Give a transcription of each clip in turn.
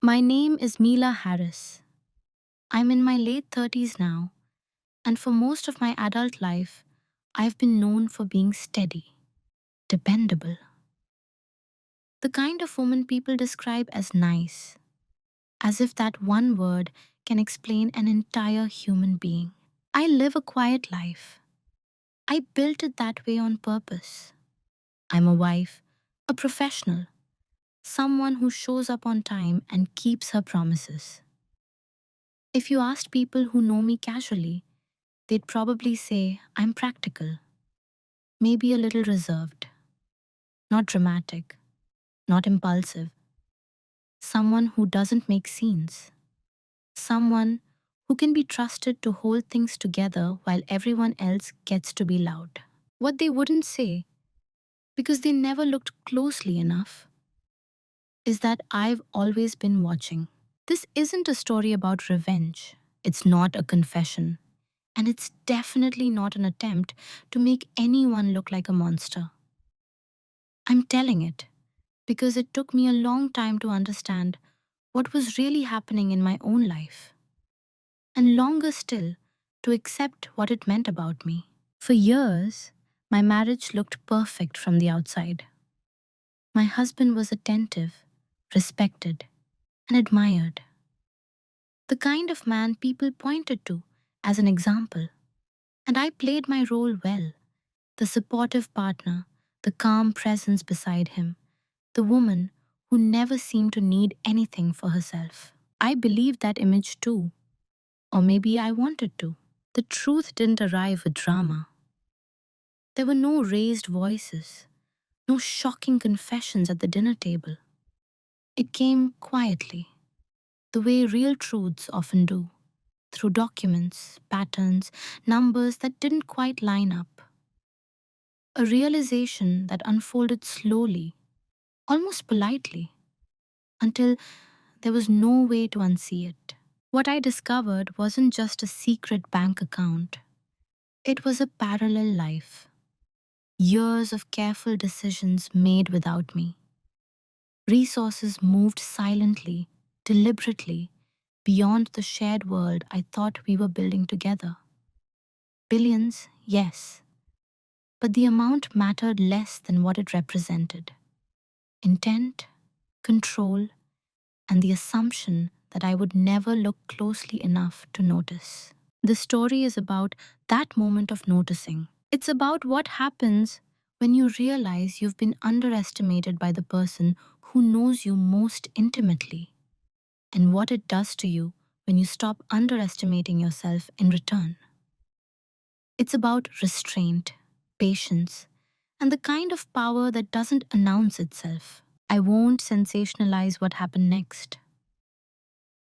My name is Mila Harris. I'm in my late 30s now, and for most of my adult life, I've been known for being steady, dependable, the kind of woman people describe as nice, as if that one word can explain an entire human being. I live a quiet life. I built it that way on purpose. I'm a wife, a professional, someone who shows up on time and keeps her promises. If you asked people who know me casually, they'd probably say I'm practical, maybe a little reserved, not dramatic, not impulsive, someone who doesn't make scenes, someone who can be trusted to hold things together while everyone else gets to be loud. What they wouldn't say, because they never looked closely enough, is that I've always been watching. This isn't a story about revenge. It's not a confession. And it's definitely not an attempt to make anyone look like a monster. I'm telling it because it took me a long time to understand what was really happening in my own life, and longer still to accept what it meant about me. For years, my marriage looked perfect from the outside. My husband was attentive, respected, and admired. The kind of man people pointed to as an example. And I played my role well, the supportive partner, the calm presence beside him, the woman who never seemed to need anything for herself. I believed that image too, or maybe I wanted to. The truth didn't arrive with drama. There were no raised voices, no shocking confessions at the dinner table. It came quietly, the way real truths often do, through documents, patterns, numbers that didn't quite line up. A realization that unfolded slowly, almost politely, until there was no way to unsee it. What I discovered wasn't just a secret bank account, it was a parallel life. Years of careful decisions made without me. Resources moved silently, deliberately, beyond the shared world I thought we were building together. Billions, yes, but the amount mattered less than what it represented. Intent, control, and the assumption that I would never look closely enough to notice. The story is about that moment of noticing. It's about what happens when you realize you've been underestimated by the person who knows you most intimately, and what it does to you when you stop underestimating yourself in return. It's about restraint, patience, and the kind of power that doesn't announce itself. I won't sensationalize what happened next.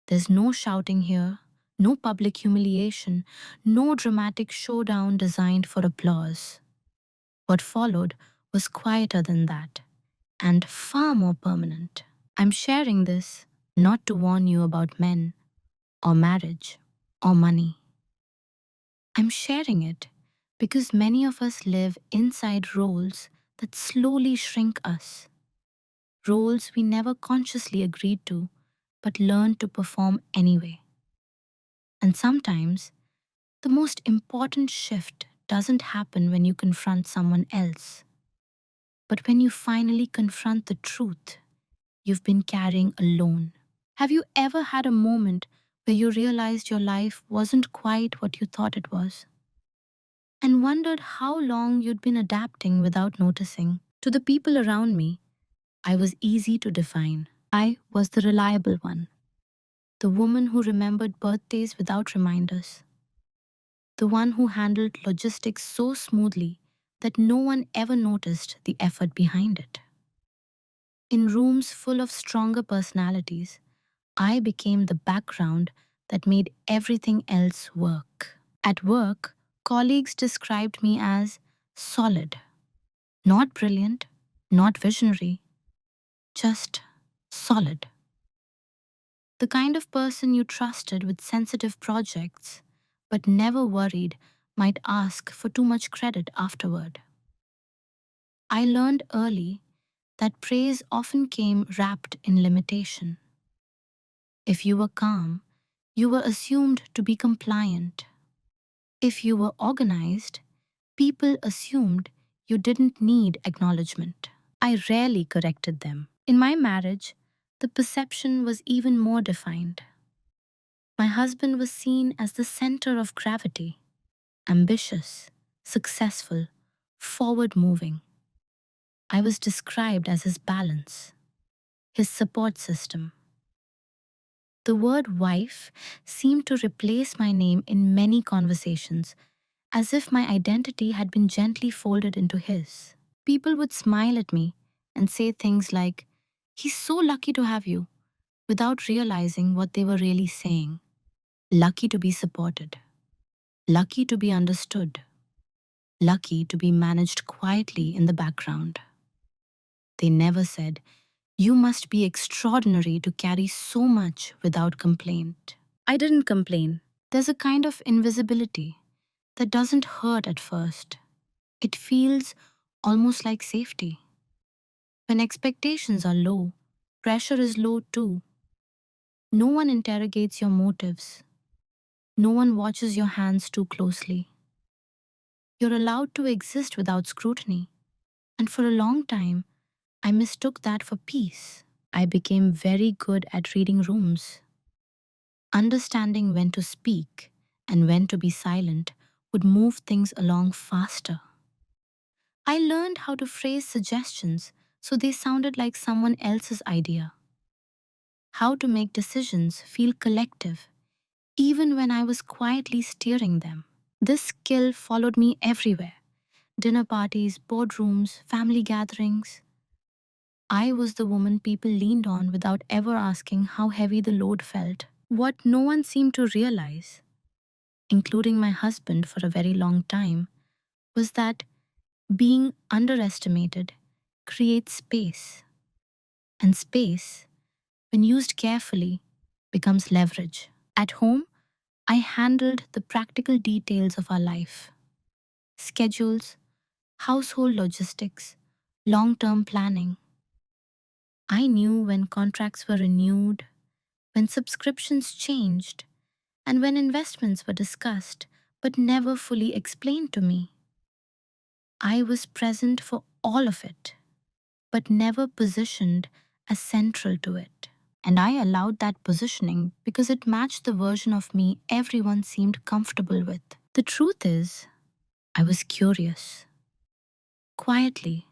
There's no shouting here, no public humiliation, no dramatic showdown designed for applause. What followed was quieter than that, and far more permanent. I'm sharing this not to warn you about men, or marriage, or money. I'm sharing it because many of us live inside roles that slowly shrink us, roles we never consciously agreed to, but learned to perform anyway. And sometimes, the most important shift doesn't happen when you confront someone else, but when you finally confront the truth you've been carrying alone. Have you ever had a moment where you realized your life wasn't quite what you thought it was, and wondered how long you'd been adapting without noticing? To the people around me, I was easy to define. I was the reliable one, the woman who remembered birthdays without reminders, the one who handled logistics so smoothly that no one ever noticed the effort behind it. In rooms full of stronger personalities, I became the background that made everything else work. At work, colleagues described me as solid, not brilliant, not visionary, just solid. The kind of person you trusted with sensitive projects, but never worried might ask for too much credit afterward. I learned early that praise often came wrapped in limitation. If you were calm, you were assumed to be compliant. If you were organized, people assumed you didn't need acknowledgement. I rarely corrected them. In my marriage, the perception was even more defined. My husband was seen as the center of gravity, ambitious, successful, forward moving. I was described as his balance, his support system. The word wife seemed to replace my name in many conversations, as if my identity had been gently folded into his. People would smile at me and say things like, "He's so lucky to have you," without realizing what they were really saying. Lucky to be supported, lucky to be understood, lucky to be managed quietly in the background. They never said, "You must be extraordinary to carry so much without complaint." I didn't complain. There's a kind of invisibility that doesn't hurt at first. It feels almost like safety. When expectations are low, pressure is low too. No one interrogates your motives. No one watches your hands too closely. You're allowed to exist without scrutiny. And for a long time, I mistook that for peace. I became very good at reading rooms. Understanding when to speak and when to be silent would move things along faster. I learned how to phrase suggestions so they sounded like someone else's idea. How to make decisions feel collective, even when I was quietly steering them. This skill followed me everywhere: dinner parties, boardrooms, family gatherings. I was the woman people leaned on without ever asking how heavy the load felt. What no one seemed to realize, including my husband for a very long time, was that being underestimated creates space. And space, when used carefully, becomes leverage. At home, I handled the practical details of our life: schedules, household logistics, long term planning. I knew when contracts were renewed, when subscriptions changed, and when investments were discussed but never fully explained to me. I was present for all of it, but never positioned as central to it. And I allowed that positioning because it matched the version of me everyone seemed comfortable with. The truth is, I was curious. Quietly,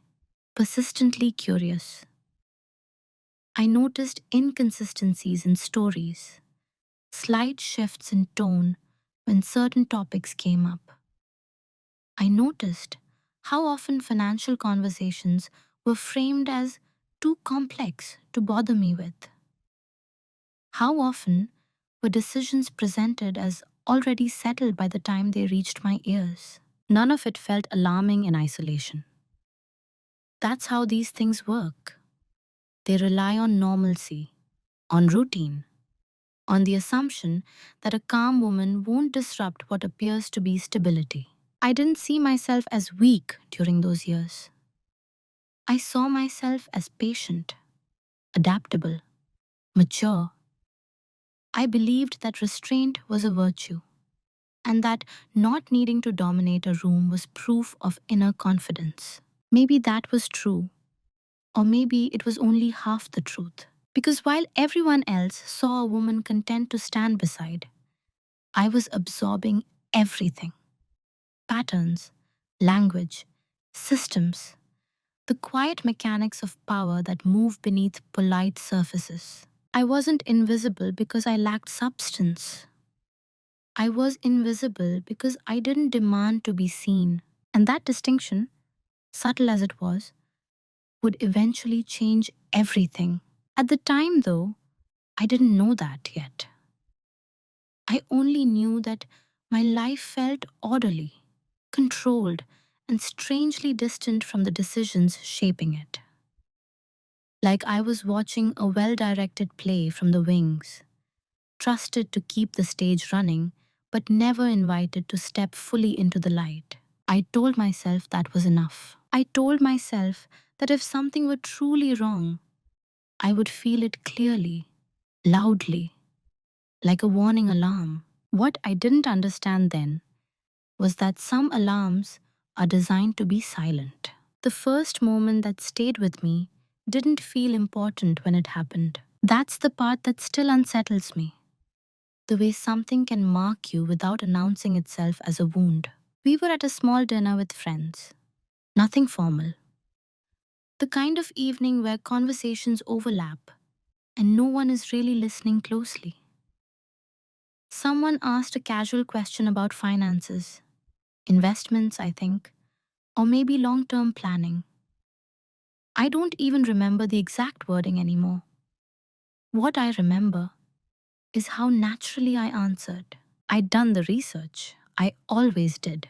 persistently curious. I noticed inconsistencies in stories, slight shifts in tone when certain topics came up. I noticed how often financial conversations were framed as too complex to bother me with. How often were decisions presented as already settled by the time they reached my ears? None of it felt alarming in isolation. That's how these things work. They rely on normalcy, on routine, on the assumption that a calm woman won't disrupt what appears to be stability. I didn't see myself as weak during those years. I saw myself as patient, adaptable, mature. I believed that restraint was a virtue, and that not needing to dominate a room was proof of inner confidence. Maybe that was true, or maybe it was only half the truth. Because while everyone else saw a woman content to stand beside, I was absorbing everything: patterns, language, systems, the quiet mechanics of power that move beneath polite surfaces. I wasn't invisible because I lacked substance. I was invisible because I didn't demand to be seen. And that distinction, subtle as it was, would eventually change everything. At the time, though, I didn't know that yet. I only knew that my life felt orderly, controlled, and strangely distant from the decisions shaping it. Like I was watching a well directed play from the wings, trusted to keep the stage running, but never invited to step fully into the light. I told myself that was enough. I told myself that if something were truly wrong, I would feel it clearly, loudly. like a warning alarm. What I didn't understand then was that some alarms are designed to be silent. The first moment that stayed with me didn't feel important when it happened. That's the part that still unsettles me. The way something can mark you without announcing itself as a wound. We were at a small dinner with friends. Nothing formal. The kind of evening where conversations overlap and no one is really listening closely. Someone asked a casual question about finances, investments, I think, or maybe long term planning. I don't even remember the exact wording anymore. What I remember is how naturally I answered. I'd done the research. I always did.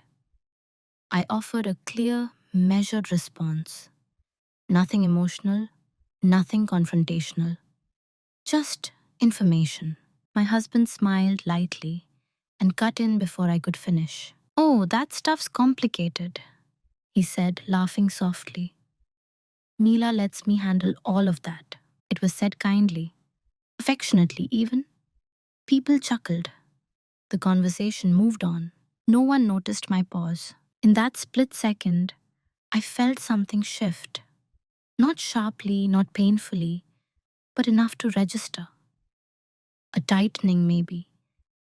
I offered a clear, measured response. Nothing emotional, nothing confrontational. Just information. My husband smiled lightly and cut in before I could finish. Oh, that stuff's complicated, he said, laughing softly. Mila lets me handle all of that. It was said kindly, affectionately even. People chuckled. The conversation moved on. No one noticed my pause. In that split second, I felt something shift. Not sharply, not painfully, but enough to register. A tightening, maybe.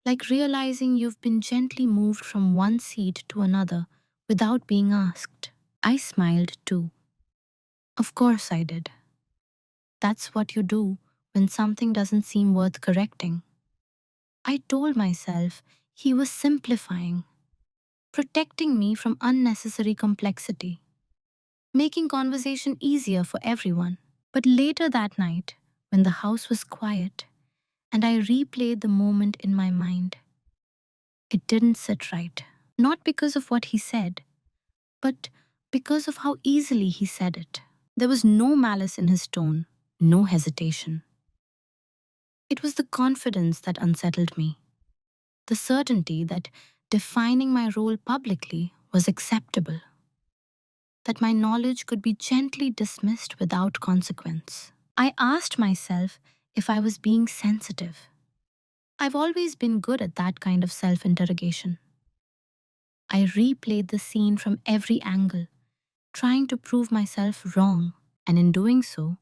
Like realizing you've been gently moved from one seat to another without being asked. I smiled too. Of course I did. That's what you do when something doesn't seem worth correcting. I told myself he was simplifying, protecting me from unnecessary complexity, making conversation easier for everyone. But later that night, when the house was quiet and I replayed the moment in my mind, it didn't sit right. Not because of what he said, but because of how easily he said it. There was no malice in his tone, no hesitation. It was the confidence that unsettled me, the certainty that defining my role publicly was acceptable, that my knowledge could be gently dismissed without consequence. I asked myself if I was being sensitive. I've always been good at that kind of self interrogation. I replayed the scene from every angle, trying to prove myself wrong, and in doing so,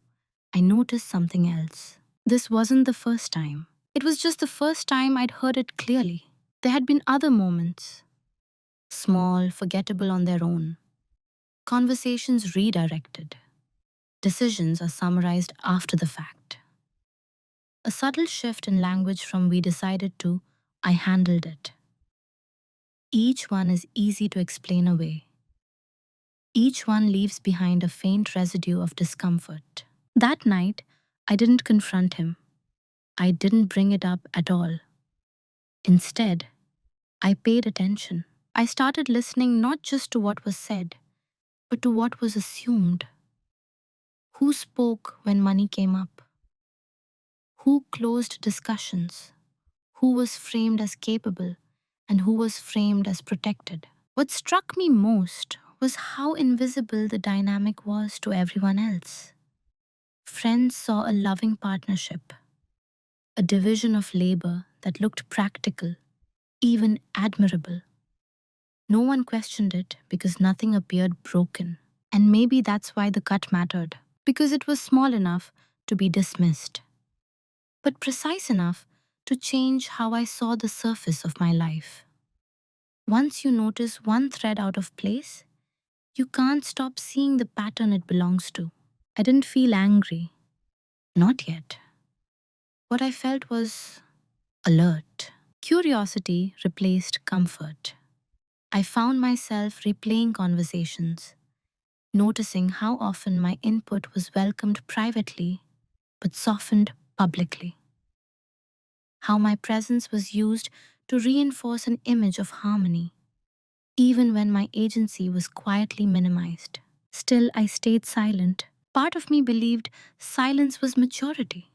I noticed something else. This wasn't the first time. It was just the first time I'd heard it clearly. There had been other moments, small, forgettable on their own. Conversations redirected. Decisions are summarized after the fact. A subtle shift in language from we decided to I handled it. Each one is easy to explain away. Each one leaves behind a faint residue of discomfort. That night, I didn't confront him. I didn't bring it up at all. Instead, I paid attention. I started listening not just to what was said, but to what was assumed. Who spoke when money came up? Who closed discussions? Who was framed as capable and who was framed as protected? What struck me most was how invisible the dynamic was to everyone else. Friends saw a loving partnership, a division of labor that looked practical, even admirable. No one questioned it because nothing appeared broken. And maybe that's why the cut mattered, because it was small enough to be dismissed, but precise enough to change how I saw the surface of my life. Once you notice one thread out of place, you can't stop seeing the pattern it belongs to. I didn't feel angry. Not yet. What I felt was alert. Curiosity replaced comfort. I found myself replaying conversations, noticing how often my input was welcomed privately but softened publicly. How my presence was used to reinforce an image of harmony, even when my agency was quietly minimized. Still, I stayed silent. Part of me believed silence was maturity,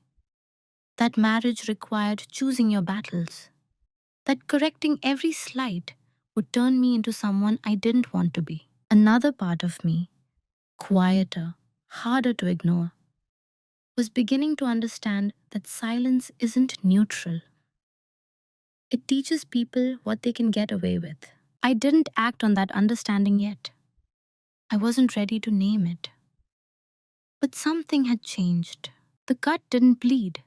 that marriage required choosing your battles, that correcting every slight would turn me into someone I didn't want to be. Another part of me, quieter, harder to ignore, was beginning to understand that silence isn't neutral. It teaches people what they can get away with. I didn't act on that understanding yet. I wasn't ready to name it. But something had changed. The cut didn't bleed.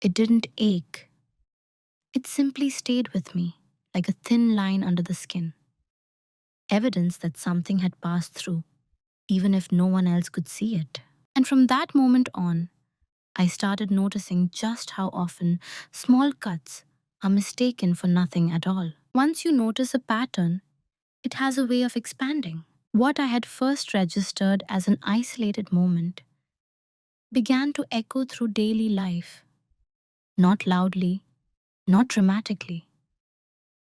It didn't ache. It simply stayed with me, like a thin line under the skin. Evidence that something had passed through, even if no one else could see it. And from that moment on, I started noticing just how often small cuts are mistaken for nothing at all. Once you notice a pattern, it has a way of expanding. What I had first registered as an isolated moment began to echo through daily life, not loudly, not dramatically,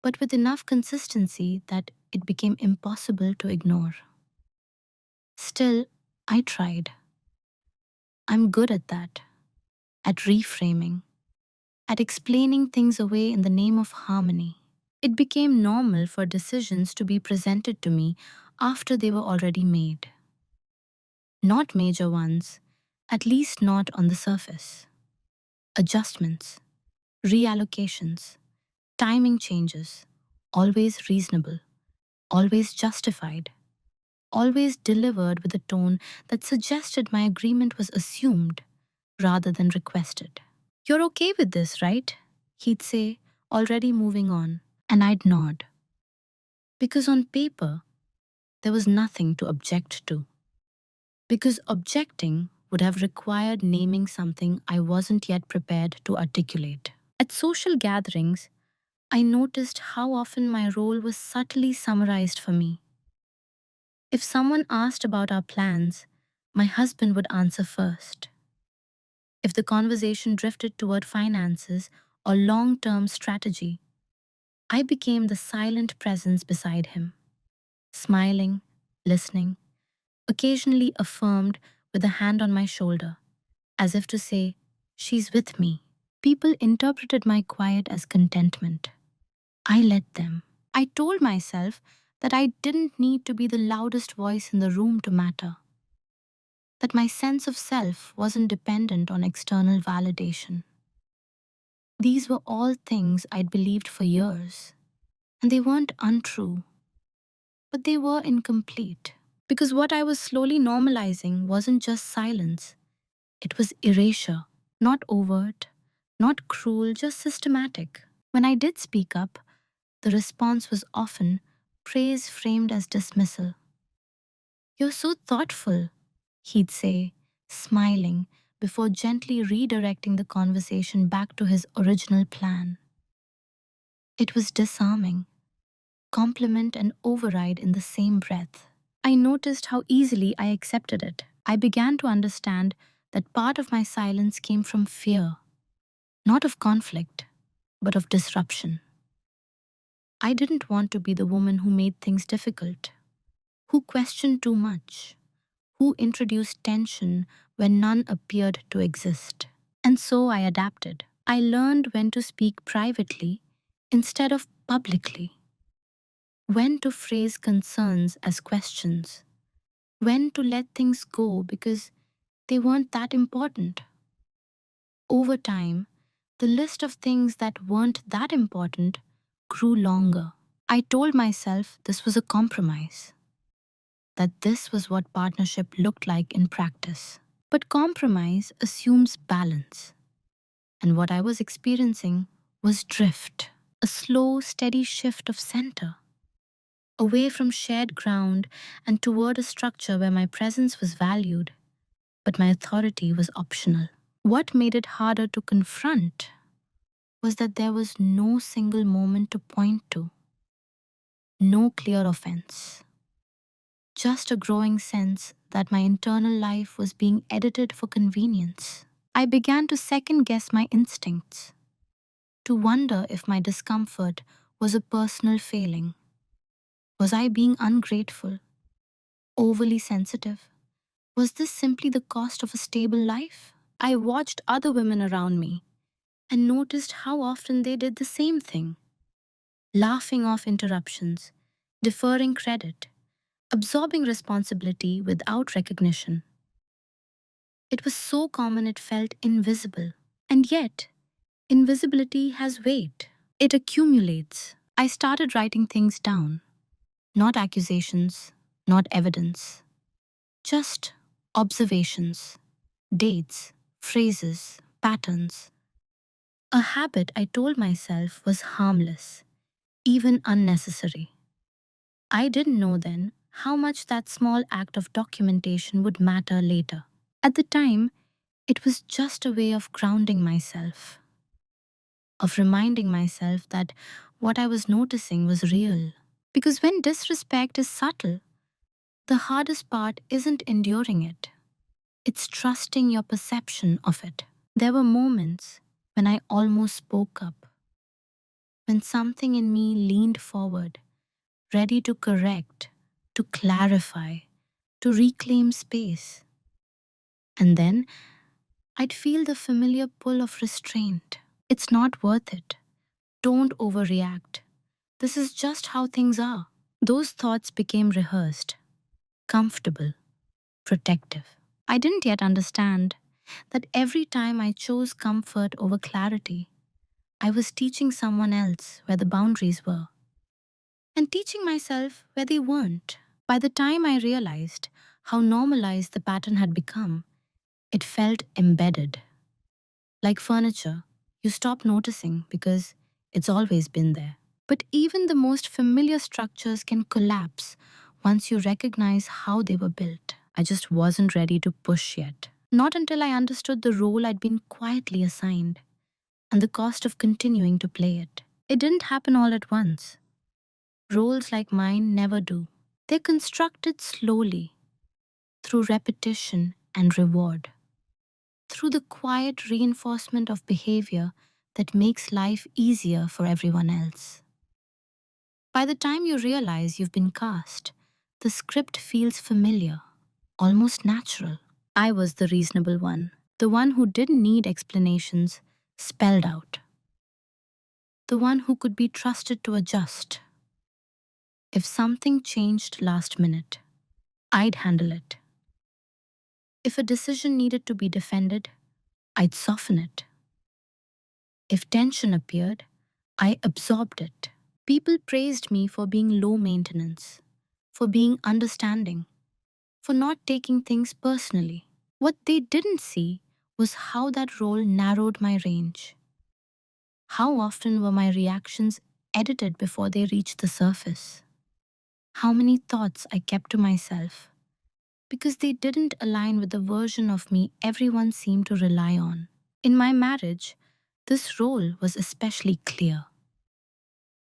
but with enough consistency that it became impossible to ignore. Still, I tried. I'm good at that, at reframing, at explaining things away in the name of harmony. It became normal for decisions to be presented to me after they were already made. Not major ones, at least not on the surface. Adjustments, reallocations, timing changes, always reasonable, always justified, always delivered with a tone that suggested my agreement was assumed rather than requested. You're okay with this, right? He'd say, already moving on, and I'd nod. Because on paper, there was nothing to object to. Because objecting would have required naming something I wasn't yet prepared to articulate. At social gatherings, I noticed how often my role was subtly summarized for me. If someone asked about our plans, my husband would answer first. If the conversation drifted toward finances or long term strategy, I became the silent presence beside him, smiling, listening, occasionally affirmed with a hand on my shoulder, as if to say, she's with me. People interpreted my quiet as contentment. I let them. I told myself that I didn't need to be the loudest voice in the room to matter, that my sense of self wasn't dependent on external validation. These were all things I'd believed for years, and they weren't untrue, but they were incomplete. Because what I was slowly normalizing wasn't just silence, it was erasure, not overt, not cruel, just systematic. When I did speak up, the response was often praise framed as dismissal. You're so thoughtful, he'd say, smiling, before gently redirecting the conversation back to his original plan. It was disarming, compliment and override in the same breath. I noticed how easily I accepted it. I began to understand that part of my silence came from fear, not of conflict, but of disruption. I didn't want to be the woman who made things difficult, who questioned too much, who introduced tension when none appeared to exist. And so I adapted. I learned when to speak privately instead of publicly, when to phrase concerns as questions, when to let things go because they weren't that important. Over time, the list of things that weren't that important grew longer. I told myself this was a compromise, that this was what partnership looked like in practice. But compromise assumes balance, and what I was experiencing was drift, a slow, steady shift of center, away from shared ground and toward a structure where my presence was valued, but my authority was optional. What made it harder to confront was that there was no single moment to point to, no clear offense, just a growing sense that my internal life was being edited for convenience. I began to second guess my instincts, to wonder if my discomfort was a personal failing. Was I being ungrateful, overly sensitive? Was this simply the cost of a stable life? I watched other women around me and noticed how often they did the same thing, laughing off interruptions, deferring credit, absorbing responsibility without recognition. It was so common it felt invisible. And yet, invisibility has weight. It accumulates. I started writing things down, not accusations, not evidence, just observations, dates, phrases, patterns. A habit I told myself was harmless, even unnecessary. I didn't know then how much that small act of documentation would matter later. At the time, it was just a way of grounding myself, of reminding myself that what I was noticing was real. Because when disrespect is subtle, the hardest part isn't enduring it, it's trusting your perception of it. There were moments when I almost spoke up, when something in me leaned forward, ready to correct, to clarify, to reclaim space. And then I'd feel the familiar pull of restraint. It's not worth it. Don't overreact. This is just how things are. Those thoughts became rehearsed, comfortable, protective. I didn't yet understand that every time I chose comfort over clarity, I was teaching someone else where the boundaries were and teaching myself where they weren't. By the time I realized how normalized the pattern had become, it felt embedded. Like furniture, you stop noticing because it's always been there. But even the most familiar structures can collapse once you recognize how they were built. I just wasn't ready to push yet. Not until I understood the role I'd been quietly assigned and the cost of continuing to play it. It didn't happen all at once. Roles like mine never do. They're constructed slowly, through repetition and reward, through the quiet reinforcement of behavior that makes life easier for everyone else. By the time you realize you've been cast, the script feels familiar, almost natural. I was the reasonable one, the one who didn't need explanations spelled out, the one who could be trusted to adjust. If something changed last minute, I'd handle it. If a decision needed to be defended, I'd soften it. If tension appeared, I absorbed it. People praised me for being low maintenance, for being understanding, for not taking things personally. What they didn't see was how that role narrowed my range. How often were my reactions edited before they reached the surface? How many thoughts I kept to myself because they didn't align with the version of me everyone seemed to rely on. In my marriage, this role was especially clear.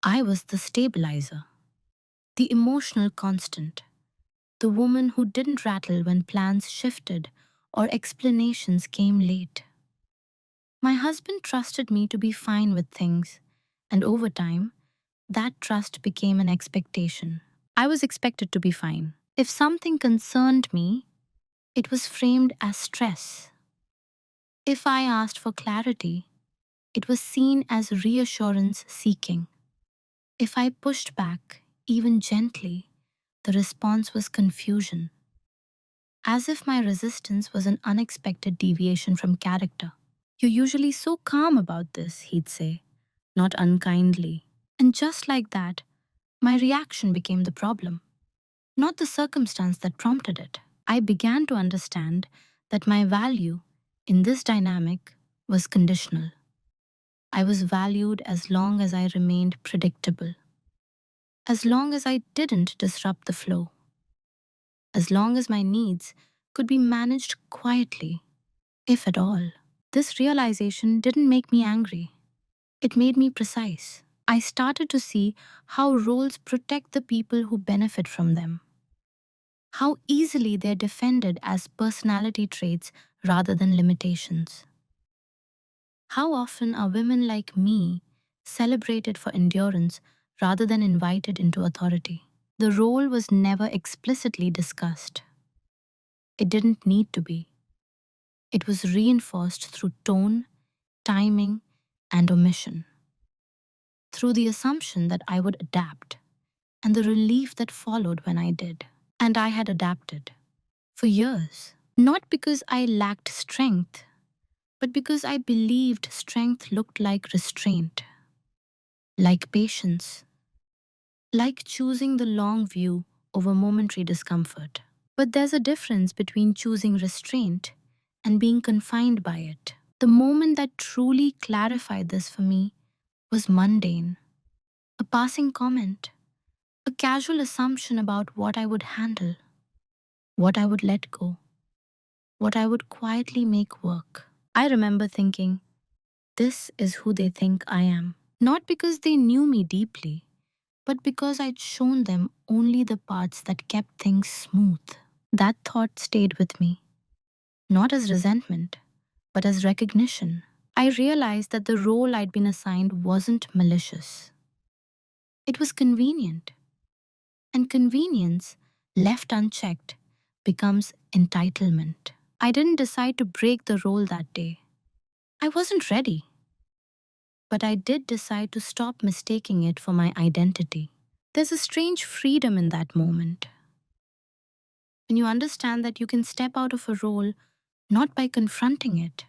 I was the stabilizer, the emotional constant, the woman who didn't rattle when plans shifted or explanations came late. My husband trusted me to be fine with things, and over time, that trust became an expectation. I was expected to be fine. If something concerned me, it was framed as stress. If I asked for clarity, it was seen as reassurance seeking. If I pushed back, even gently, the response was confusion, as if my resistance was an unexpected deviation from character. "You're usually so calm about this," he'd say, not unkindly. And just like that, my reaction became the problem, not the circumstance that prompted it. I began to understand that my value in this dynamic was conditional. I was valued as long as I remained predictable, as long as I didn't disrupt the flow, as long as my needs could be managed quietly, if at all. This realization didn't make me angry. It made me precise. I started to see how roles protect the people who benefit from them, how easily they're defended as personality traits rather than limitations. How often are women like me celebrated for endurance rather than invited into authority? The role was never explicitly discussed. It didn't need to be. It was reinforced through tone, timing, and omission, through the assumption that I would adapt, and the relief that followed when I did. And I had adapted for years, not because I lacked strength, but because I believed strength looked like restraint. like patience, like choosing the long view over momentary discomfort. But there's a difference between choosing restraint and being confined by it. The moment that truly clarified this for me was mundane. A passing comment, a casual assumption about what I would handle, what I would let go, what I would quietly make work. I remember thinking, this is who they think I am. Not because they knew me deeply, but because I'd shown them only the parts that kept things smooth. That thought stayed with me, not as resentment, but as recognition. I realized that the role I'd been assigned wasn't malicious. It was convenient, and convenience, left unchecked, becomes entitlement. I didn't decide to break the role that day. I wasn't ready, but I did decide to stop mistaking it for my identity. There's a strange freedom in that moment. When you understand that you can step out of a role not by confronting it,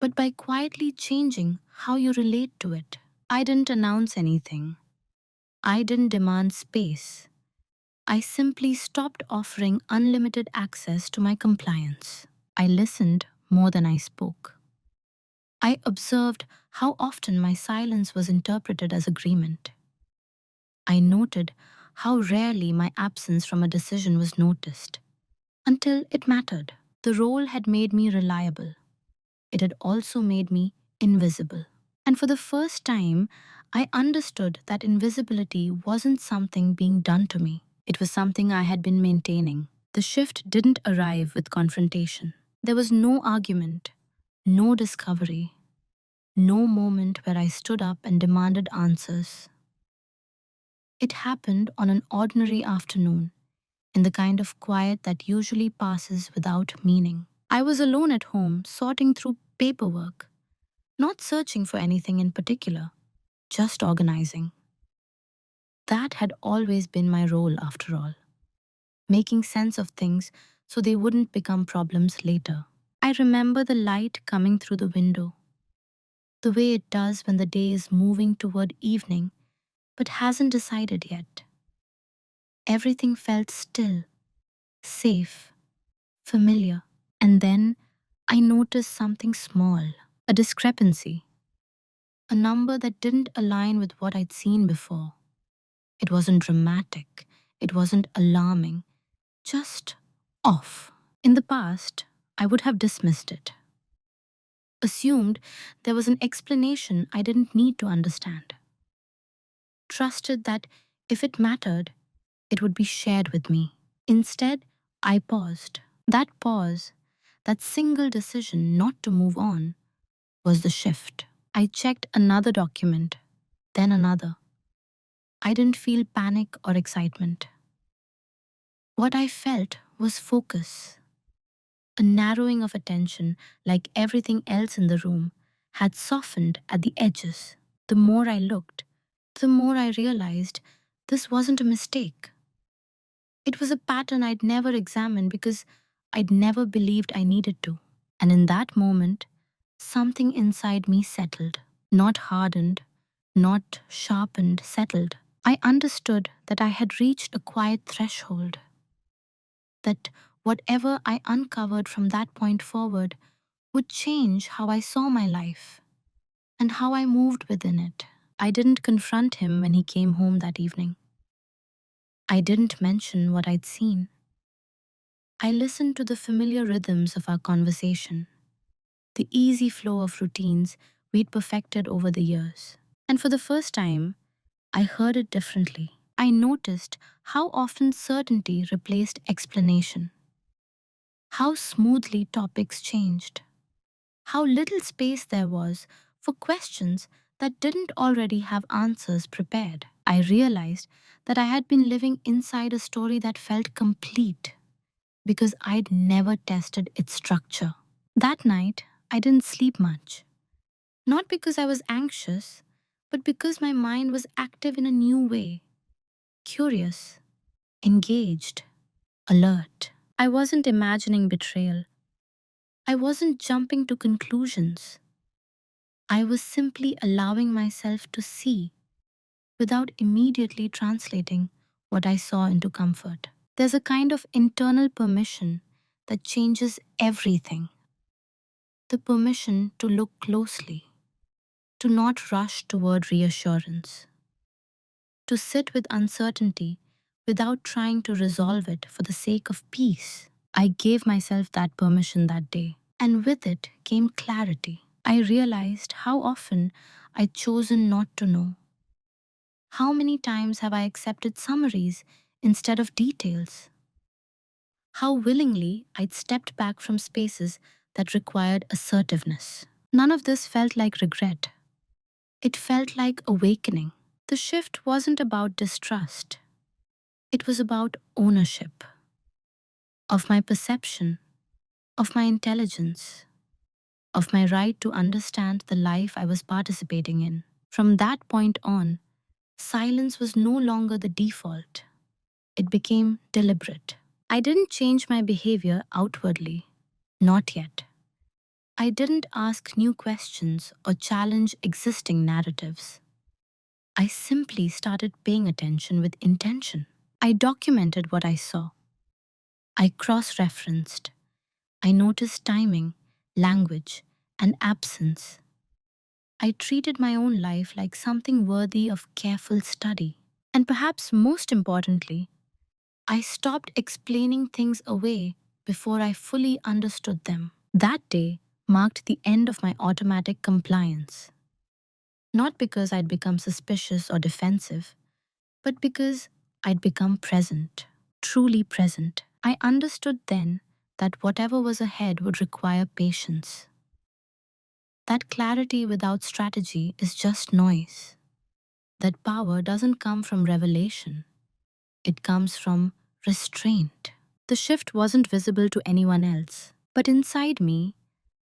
but by quietly changing how you relate to it. I didn't announce anything. I didn't demand space. I simply stopped offering unlimited access to my compliance. I listened more than I spoke. I observed how often my silence was interpreted as agreement. I noted how rarely my absence from a decision was noticed until it mattered. The role had made me reliable. It had also made me invisible. And for the first time, I understood that invisibility wasn't something being done to me. It was something I had been maintaining. The shift didn't arrive with confrontation. There was no argument, no discovery, no moment where I stood up and demanded answers. It happened on an ordinary afternoon, in the kind of quiet that usually passes without meaning. I was alone at home, sorting through paperwork, not searching for anything in particular, just organizing. That had always been my role, after all, making sense of things so they wouldn't become problems later. I remember the light coming through the window, the way it does when the day is moving toward evening but hasn't decided yet. Everything felt still, safe, familiar. And then I noticed something small, a discrepancy, a number that didn't align with what I'd seen before. It wasn't dramatic, it wasn't alarming, just off. In the past, I would have dismissed it, assumed there was an explanation I didn't need to understand, trusted that if it mattered, it would be shared with me. Instead, I paused. That pause, that single decision not to move on, was the shift. I checked another document, then another. I didn't feel panic or excitement. What I felt was focus, a narrowing of attention, like everything else in the room, had softened at the edges. The more I looked, the more I realized this wasn't a mistake. It was a pattern I'd never examined because I'd never believed I needed to. And in that moment, something inside me settled, not hardened, not sharpened, settled. I understood that I had reached a quiet threshold, that whatever I uncovered from that point forward would change how I saw my life and how I moved within it. I didn't confront him when he came home that evening. I didn't mention what I'd seen. I listened to the familiar rhythms of our conversation, the easy flow of routines we'd perfected over the years. And for the first time, I heard it differently. I noticed how often certainty replaced explanation, how smoothly topics changed, how little space there was for questions that didn't already have answers prepared. I realized that I had been living inside a story that felt complete because I'd never tested its structure. That night, I didn't sleep much. Not because I was anxious, but because my mind was active in a new way, curious, engaged, alert. I wasn't imagining betrayal. I wasn't jumping to conclusions. I was simply allowing myself to see without immediately translating what I saw into comfort. There's a kind of internal permission that changes everything. The permission to look closely, to not rush toward reassurance, to sit with uncertainty without trying to resolve it for the sake of peace. I gave myself that permission that day, and with it came clarity. I realized how often I'd chosen not to know. How many times have I accepted summaries instead of details? How willingly I'd stepped back from spaces that required assertiveness. None of this felt like regret. It felt like awakening. The shift wasn't about distrust. It was about ownership of my perception, of my intelligence, of my right to understand the life I was participating in. From that point on, silence was no longer the default. It became deliberate. I didn't change my behavior outwardly. Not yet. I didn't ask new questions or challenge existing narratives. I simply started paying attention with intention. I documented what I saw. I cross referenced. I noticed timing, language, and absence. I treated my own life like something worthy of careful study. And perhaps most importantly, I stopped explaining things away before I fully understood them. That day marked the end of my automatic compliance. Not because I'd become suspicious or defensive, but because I'd become present, truly present. I understood then that whatever was ahead would require patience. That clarity without strategy is just noise. That power doesn't come from revelation, it comes from restraint. The shift wasn't visible to anyone else, but inside me,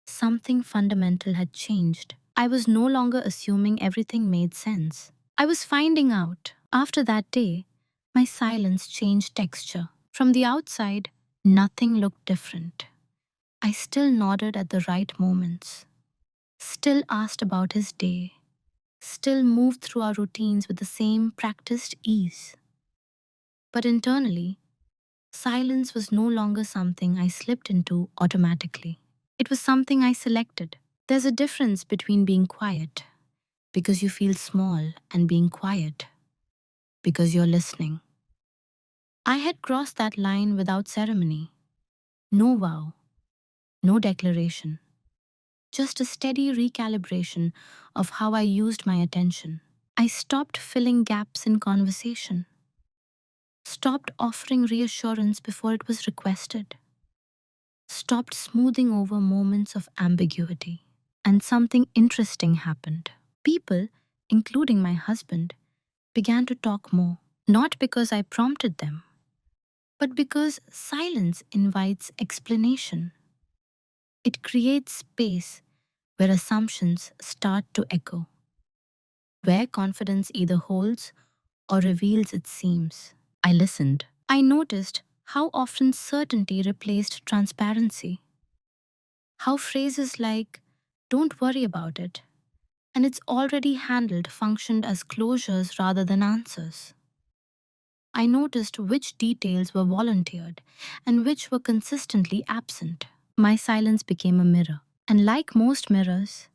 something fundamental had changed. I was no longer assuming everything made sense. I was finding out. After that day, my silence changed texture. From the outside, nothing looked different. I still nodded at the right moments, still asked about his day, still moved through our routines with the same practiced ease. But internally, silence was no longer something I slipped into automatically. It was something I selected. There's a difference between being quiet because you feel small and being quiet because you're listening. I had crossed that line without ceremony. No vow, no declaration, just a steady recalibration of how I used my attention. I stopped filling gaps in conversation, stopped offering reassurance before it was requested, stopped smoothing over moments of ambiguity. And something interesting happened. People, including my husband, began to talk more, not because I prompted them, but because silence invites explanation. It creates space where assumptions start to echo, where confidence either holds or reveals its seams. I listened. I noticed how often certainty replaced transparency, how phrases like, "don't worry about it," and "it's already handled" functioned as closures rather than answers. I noticed which details were volunteered and which were consistently absent. My silence became a mirror, and like most mirrors,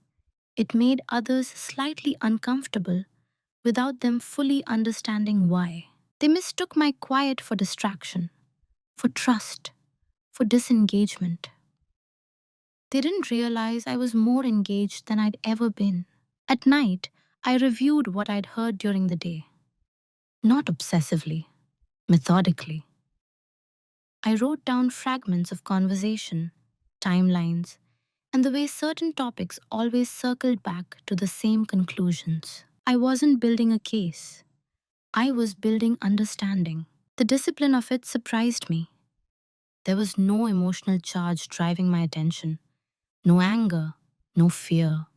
it made others slightly uncomfortable without them fully understanding why. They mistook my quiet for distraction, for trust, for disengagement. They didn't realize I was more engaged than I'd ever been. At night, I reviewed what I'd heard during the day. Not obsessively, methodically. I wrote down fragments of conversation, timelines, and the way certain topics always circled back to the same conclusions. I wasn't building a case. I was building understanding. The discipline of it surprised me. There was no emotional charge driving my attention, no anger, no fear,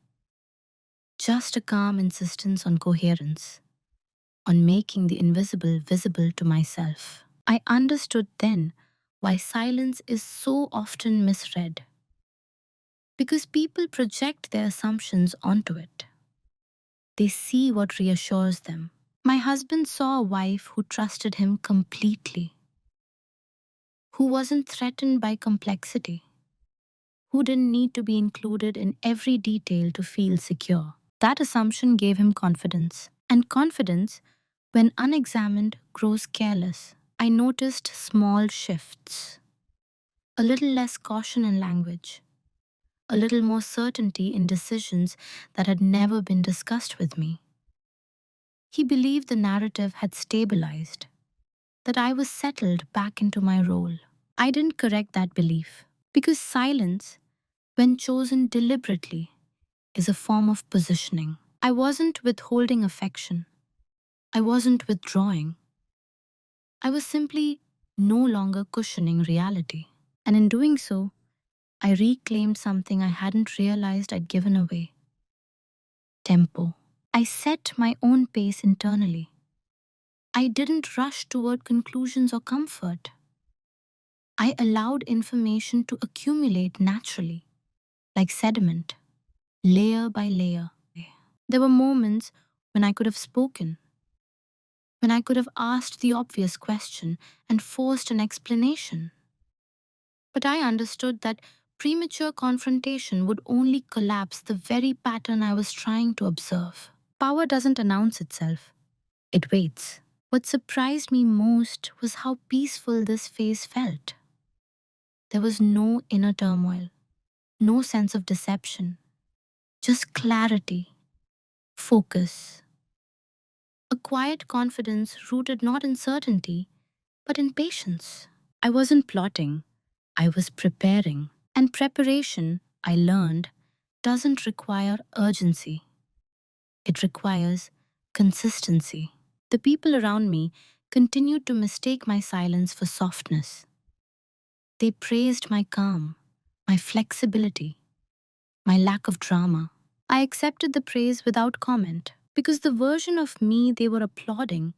just a calm insistence on coherence, on making the invisible visible to myself. I understood then why silence is so often misread. Because people project their assumptions onto it. They see what reassures them. My husband saw a wife who trusted him completely, who wasn't threatened by complexity, who didn't need to be included in every detail to feel secure. That assumption gave him confidence. And confidence, when unexamined, grows careless. I noticed small shifts, a little less caution in language, a little more certainty in decisions that had never been discussed with me. He believed the narrative had stabilized, that I was settled back into my role. I didn't correct that belief because silence, when chosen deliberately, is a form of positioning. I wasn't withholding affection. I wasn't withdrawing. I was simply no longer cushioning reality. And in doing so, I reclaimed something I hadn't realized I'd given away: tempo. I set my own pace internally. I didn't rush toward conclusions or comfort. I allowed information to accumulate naturally, like sediment, layer by layer. There were moments when I could have spoken, when I could have asked the obvious question and forced an explanation. But I understood that premature confrontation would only collapse the very pattern I was trying to observe. Power doesn't announce itself, it waits. What surprised me most was how peaceful this phase felt. There was no inner turmoil, no sense of deception, just clarity, focus, a quiet confidence rooted not in certainty, but in patience. I wasn't plotting, I was preparing. And preparation, I learned, doesn't require urgency, it requires consistency. The people around me continued to mistake my silence for softness. They praised my calm, my flexibility, my lack of drama. I accepted the praise without comment because the version of me they were applauding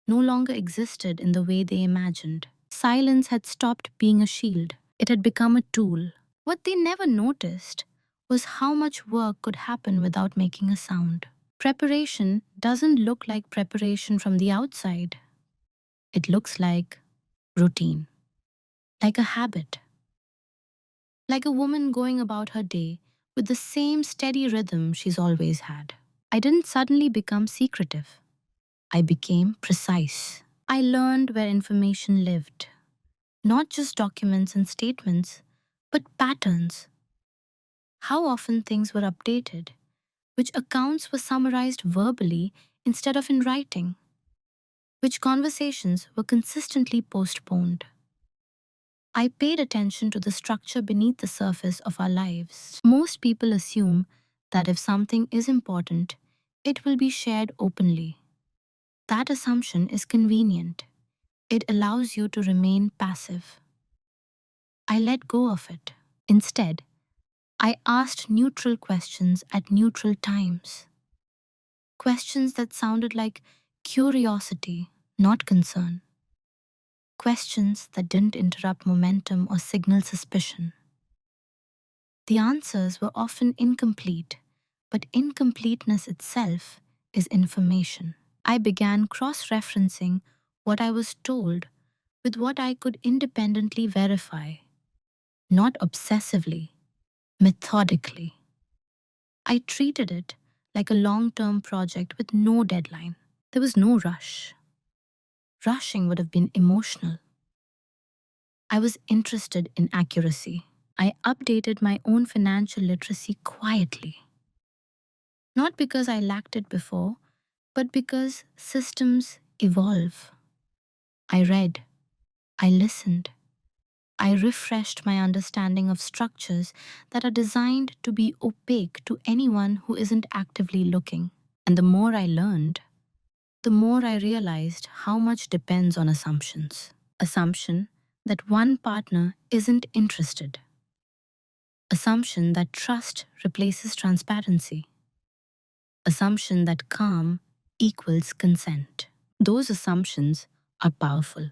no longer existed in the way they imagined. Silence had stopped being a shield, it had become a tool. What they never noticed was how much work could happen without making a sound. Preparation doesn't look like preparation from the outside, it looks like routine, like a habit, like a woman going about her day with the same steady rhythm she's always had. I didn't suddenly become secretive. I became precise. I learned where information lived, not just documents and statements, but patterns, how often things were updated, which accounts were summarized verbally instead of in writing, which conversations were consistently postponed. I paid attention to the structure beneath the surface of our lives. Most people assume that if something is important, it will be shared openly. That assumption is convenient. It allows you to remain passive. I let go of it. Instead, I asked neutral questions at neutral times. Questions that sounded like curiosity, not concern. Questions that didn't interrupt momentum or signal suspicion. The answers were often incomplete, but incompleteness itself is information. I began cross referencing what I was told with what I could independently verify, not obsessively, methodically. I treated it like a long term project with no deadline. There was no rush. Rushing would have been emotional. I was interested in accuracy. I updated my own financial literacy quietly. Not because I lacked it before, but because systems evolve. I read, I listened, I refreshed my understanding of structures that are designed to be opaque to anyone who isn't actively looking. And the more I learned, the more I realized how much depends on assumptions. Assumption that one partner isn't interested. Assumption that trust replaces transparency. Assumption that calm equals consent. Those assumptions are powerful.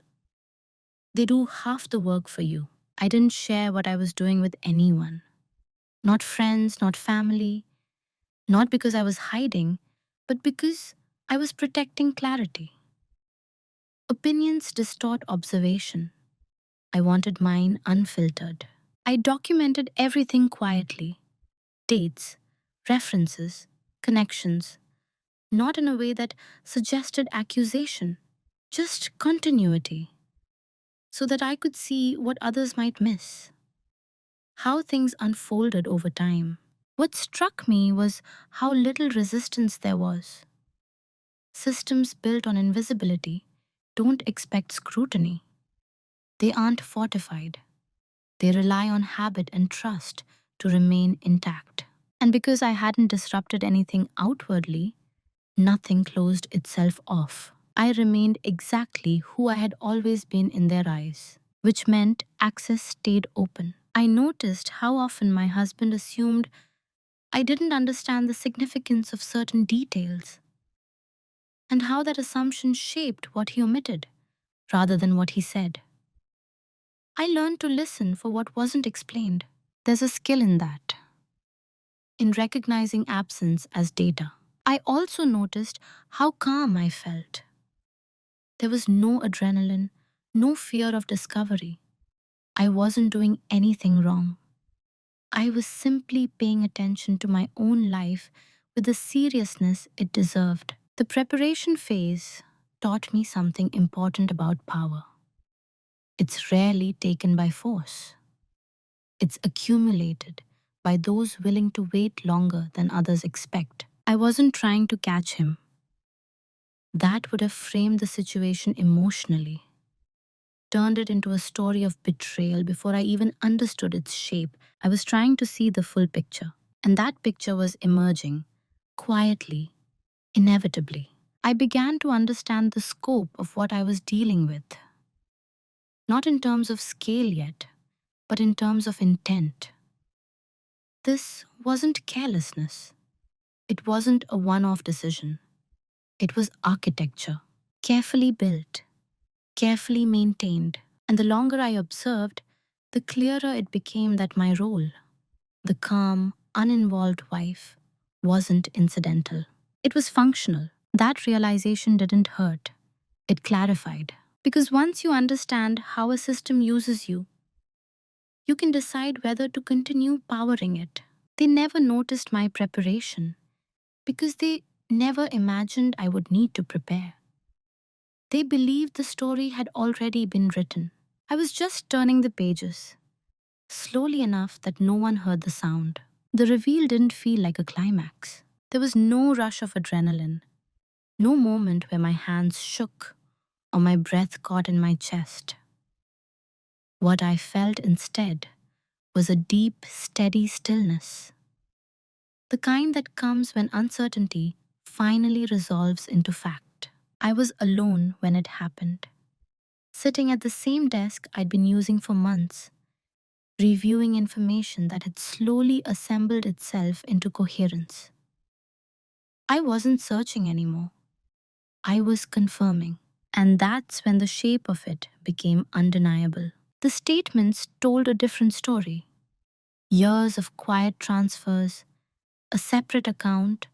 They do half the work for you. I didn't share what I was doing with anyone. Not friends, not family, not because I was hiding, but because I was protecting clarity. Opinions distort observation. I wanted mine unfiltered. I documented everything quietly: dates, references, connections, not in a way that suggested accusation, just continuity, so that I could see what others might miss, how things unfolded over time. What struck me was how little resistance there was. Systems built on invisibility don't expect scrutiny. They aren't fortified. They rely on habit and trust to remain intact. And because I hadn't disrupted anything outwardly, nothing closed itself off. I remained exactly who I had always been in their eyes, which meant access stayed open. I noticed how often my husband assumed I didn't understand the significance of certain details, and how that assumption shaped what he omitted rather than what he said. I learned to listen for what wasn't explained. There's a skill in that, in recognizing absence as data. I also noticed how calm I felt. There was no adrenaline, no fear of discovery. I wasn't doing anything wrong. I was simply paying attention to my own life with the seriousness it deserved. The preparation phase taught me something important about power. It's rarely taken by force. It's accumulated by those willing to wait longer than others expect. I wasn't trying to catch him. That would have framed the situation emotionally, turned it into a story of betrayal before I even understood its shape. I was trying to see the full picture, and that picture was emerging, quietly, inevitably. I began to understand the scope of what I was dealing with, not in terms of scale yet, but in terms of intent. This wasn't carelessness. It wasn't a one off decision. It was architecture, carefully built, carefully maintained. And the longer I observed, the clearer it became that my role, the calm, uninvolved wife, wasn't incidental. It was functional. That realization didn't hurt. It clarified. Because once you understand how a system uses you, you can decide whether to continue powering it. They never noticed my preparation because they never imagined I would need to prepare. They believed the story had already been written. I was just turning the pages, slowly enough that no one heard the sound. The reveal didn't feel like a climax. There was no rush of adrenaline, no moment where my hands shook or my breath caught in my chest. What I felt instead was a deep, steady stillness, the kind that comes when uncertainty finally resolves into fact. I was alone when it happened, sitting at the same desk I'd been using for months, reviewing information that had slowly assembled itself into coherence. I wasn't searching anymore. I was confirming. And that's when the shape of it became undeniable. The statements told a different story. Years of quiet transfers, a separate account,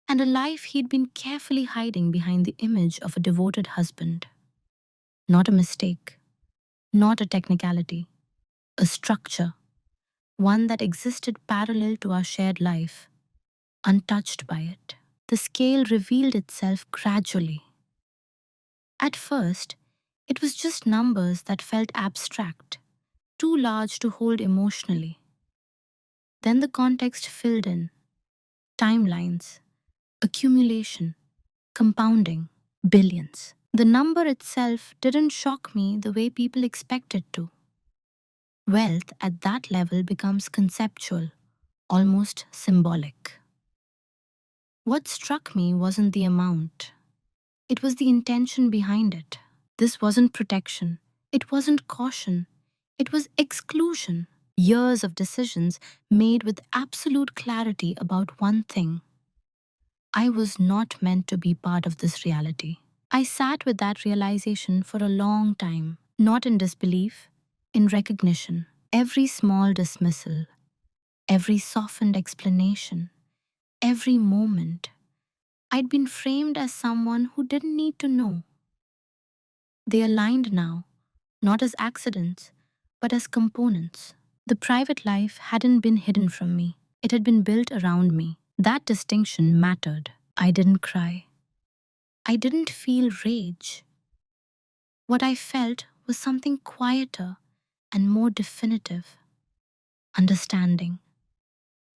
and a life he'd been carefully hiding behind the image of a devoted husband. Not a mistake, not a technicality, a structure, one that existed parallel to our shared life, untouched by it. The scale revealed itself gradually. At first, it was just numbers that felt abstract, too large to hold emotionally. Then the context filled in: timelines, accumulation, compounding, billions. The number itself didn't shock me the way people expect it to. Wealth at that level becomes conceptual, almost symbolic. What struck me wasn't the amount, it was the intention behind it. This wasn't protection, it wasn't caution, it was exclusion. Years of decisions made with absolute clarity about one thing: I was not meant to be part of this reality. I sat with that realization for a long time, not in disbelief, in recognition. Every small dismissal, every softened explanation, every moment. I'd been framed as someone who didn't need to know. They aligned now, not as accidents, but as components. The private life hadn't been hidden from me, it had been built around me. That distinction mattered. I didn't cry. I didn't feel rage. What I felt was something quieter and more definitive: understanding.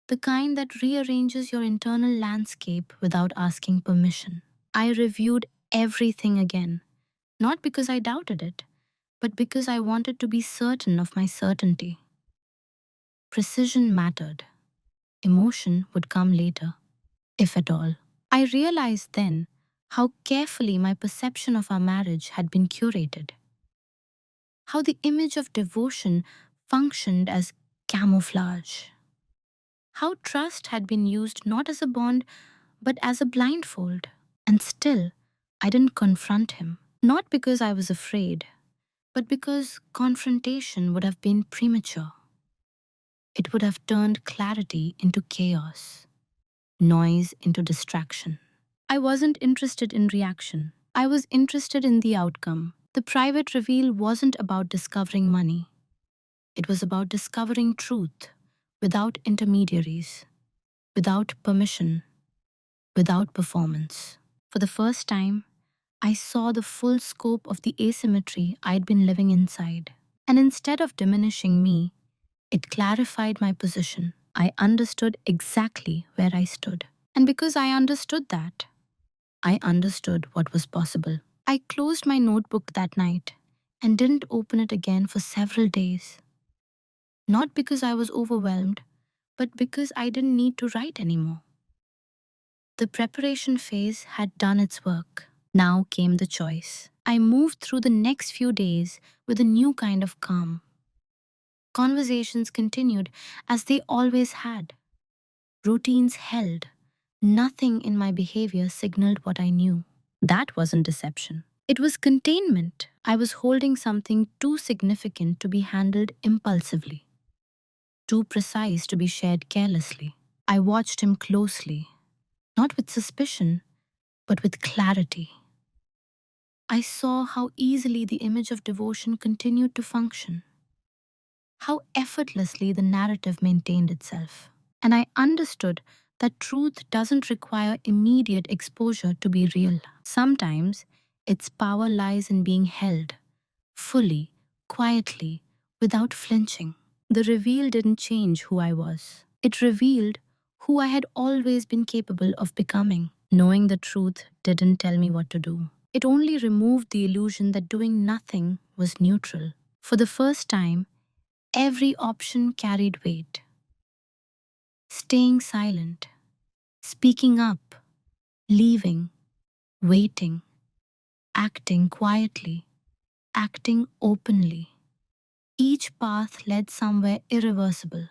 The kind that rearranges your internal landscape without asking permission. I reviewed everything again, not because I doubted it, but because I wanted to be certain of my certainty. Precision mattered. Emotion would come later, if at all. I realized then how carefully my perception of our marriage had been curated, how the image of devotion functioned as camouflage, how trust had been used not as a bond but as a blindfold. And still, I didn't confront him, not because I was afraid, but because confrontation would have been premature. It would have turned clarity into chaos, noise into distraction. I wasn't interested in reaction. I was interested in the outcome. The private reveal wasn't about discovering money. It was about discovering truth without intermediaries, without permission, without performance. For the first time, I saw the full scope of the asymmetry I'd been living inside. And instead of diminishing me, it clarified my position. I understood exactly where I stood. And because I understood that, I understood what was possible. I closed my notebook that night and didn't open it again for several days. Not because I was overwhelmed, but because I didn't need to write anymore. The preparation phase had done its work. Now came the choice. I moved through the next few days with a new kind of calm. Conversations continued as they always had. Routines held. Nothing in my behavior signaled what I knew. That wasn't deception. It was containment. I was holding something too significant to be handled impulsively, too precise to be shared carelessly. I watched him closely, not with suspicion, but with clarity. I saw how easily the image of devotion continued to function, how effortlessly the narrative maintained itself. And I understood that truth doesn't require immediate exposure to be real. Sometimes its power lies in being held, fully, quietly, without flinching. The reveal didn't change who I was. It revealed who I had always been capable of becoming. Knowing the truth didn't tell me what to do. It only removed the illusion that doing nothing was neutral. For the first time, every option carried weight. Staying silent, speaking up, leaving, waiting, acting quietly, acting openly. Each path led somewhere irreversible,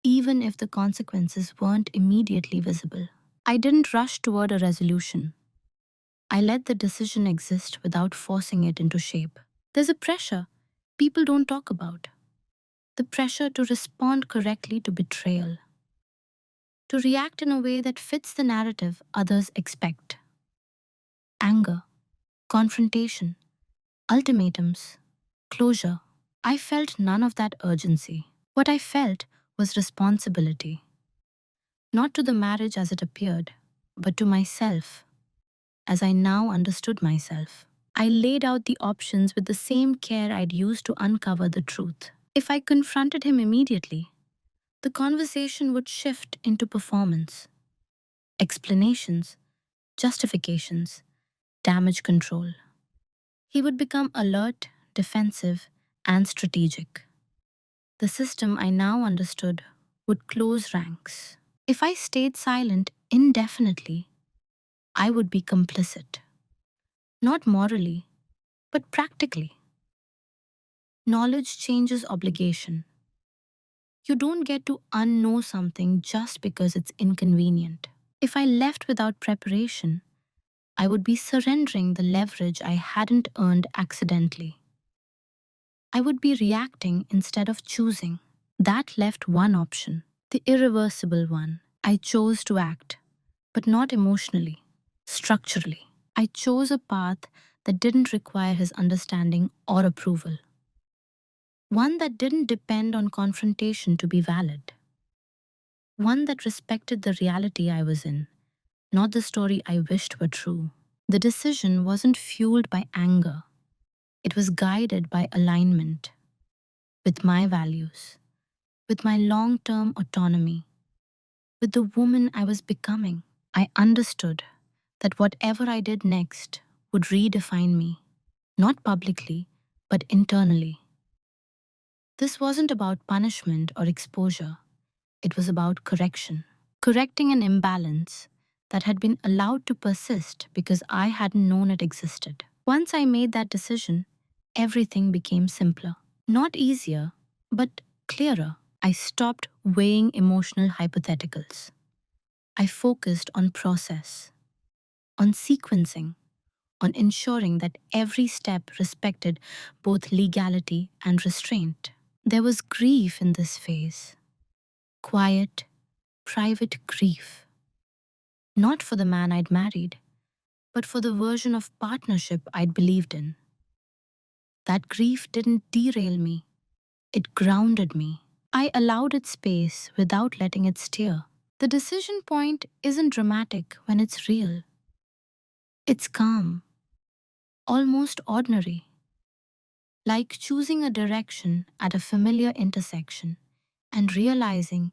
even if the consequences weren't immediately visible. I didn't rush toward a resolution. I let the decision exist without forcing it into shape. There's a pressure people don't talk about: the pressure to respond correctly to betrayal, to react in a way that fits the narrative others expect. Anger, confrontation, ultimatums, closure. I felt none of that urgency. What I felt was responsibility, not to the marriage as it appeared, but to myself, as I now understood myself. I laid out the options with the same care I'd used to uncover the truth. If I confronted him immediately, the conversation would shift into performance, explanations, justifications, damage control. He would become alert, defensive, and strategic. The system I now understood would close ranks. If I stayed silent indefinitely, I would be complicit. Not morally, but practically. Knowledge changes obligation. You don't get to unknow something just because it's inconvenient. If I left without preparation, I would be surrendering the leverage I hadn't earned accidentally. I would be reacting instead of choosing. That left one option: The irreversible one. I chose to act, but not emotionally, structurally. I chose a path that didn't require his understanding or approval, one that didn't depend on confrontation to be valid, one that respected the reality I was in, not the story I wished were true. The decision wasn't fueled by anger, it was guided by alignment with my values, with my long term autonomy, with the woman I was becoming. I understood that whatever I did next would redefine me, not publicly, but internally. This wasn't about punishment or exposure, it was about correction. Correcting an imbalance that had been allowed to persist because I hadn't known it existed. Once I made that decision, everything became simpler. Not easier, but clearer. I stopped weighing emotional hypotheticals. I focused on process, on sequencing, on ensuring that every step respected both legality and restraint. There was grief in this phase, quiet, private grief. Not for the man I'd married, but for the version of partnership I'd believed in. That grief didn't derail me, it grounded me. I allowed it space without letting it steer. The decision point isn't dramatic when it's real. It's calm, almost ordinary, like choosing a direction at a familiar intersection and realizing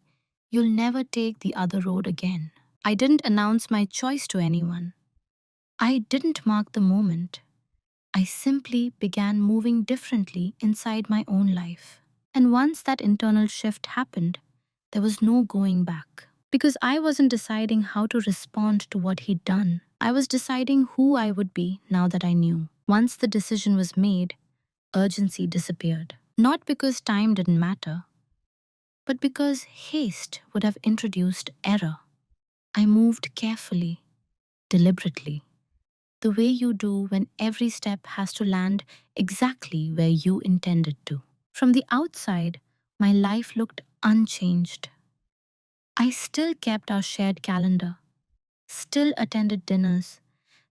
you'll never take the other road again. I didn't announce my choice to anyone. I didn't mark the moment. I simply began moving differently inside my own life. And once that internal shift happened, there was no going back. Because I wasn't deciding how to respond to what he'd done. I was deciding who I would be now that I knew. Once the decision was made, urgency disappeared. Not because time didn't matter, but because haste would have introduced error. I moved carefully, deliberately, the way you do when every step has to land exactly where you intended to. From the outside, my life looked unchanged. I still kept our shared calendar, still attended dinners,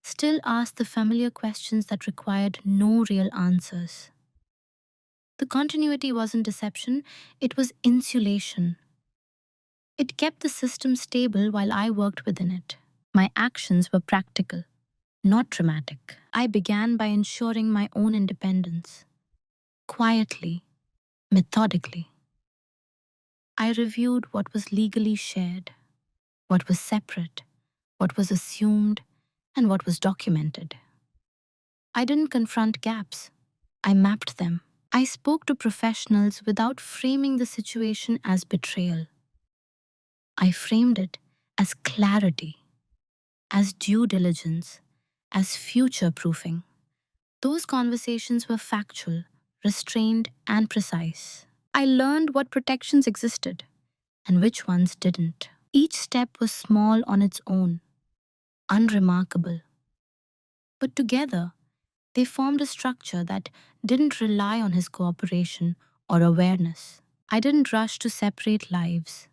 still asked the familiar questions that required no real answers. The continuity wasn't deception, it was insulation. It kept the system stable while I worked within it. My actions were practical, not dramatic. I began by ensuring my own independence, quietly, methodically. I reviewed what was legally shared, what was separate, what was assumed, and what was documented. I didn't confront gaps, I mapped them. I spoke to professionals without framing the situation as betrayal. I framed it as clarity, as due diligence, as future proofing. Those conversations were factual, restrained, and precise. I learned what protections existed and which ones didn't. Each step was small on its own, unremarkable. But together, they formed a structure that didn't rely on his cooperation or awareness. I didn't rush to separate lives.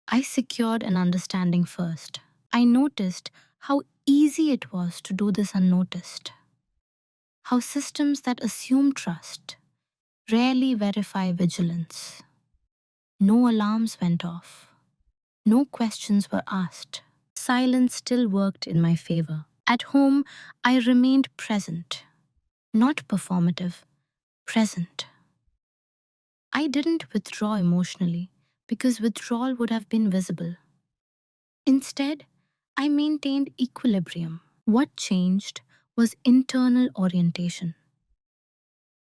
I secured an understanding first. I noticed how easy it was to do this unnoticed. How systems that assume trust rarely verify vigilance. No alarms went off. No questions were asked. Silence still worked in my favor. At home, I remained present, not performative, present. I didn't withdraw emotionally because withdrawal would have been visible. Instead, I maintained equilibrium. What changed was internal orientation.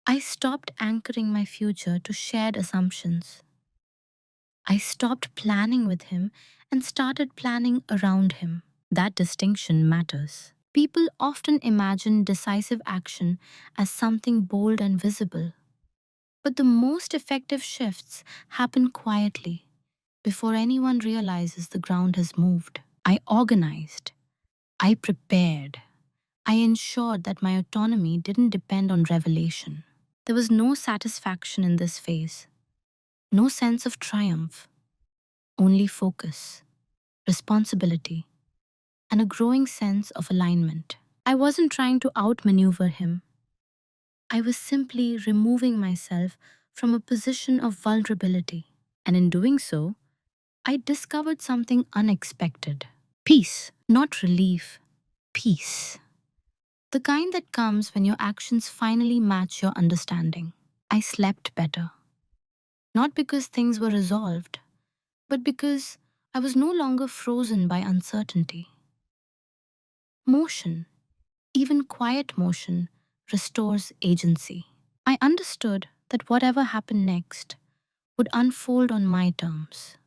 I stopped anchoring my future to shared assumptions. I stopped planning with him and started planning around him. That distinction matters. People often imagine decisive action as something bold and visible. But the most effective shifts happen quietly, before anyone realizes the ground has moved. I organized. I prepared. I ensured that my autonomy didn't depend on revelation. There was no satisfaction in this phase, no sense of triumph, only focus, responsibility, and a growing sense of alignment. I wasn't trying to outmaneuver him. I was simply removing myself from a position of vulnerability. And in doing so, I discovered something unexpected. Peace, not relief. Peace. The kind that comes when your actions finally match your understanding. I slept better. Not because things were resolved, but because I was no longer frozen by uncertainty. Motion, even quiet motion, restores agency. I understood that whatever happened next would unfold on my terms.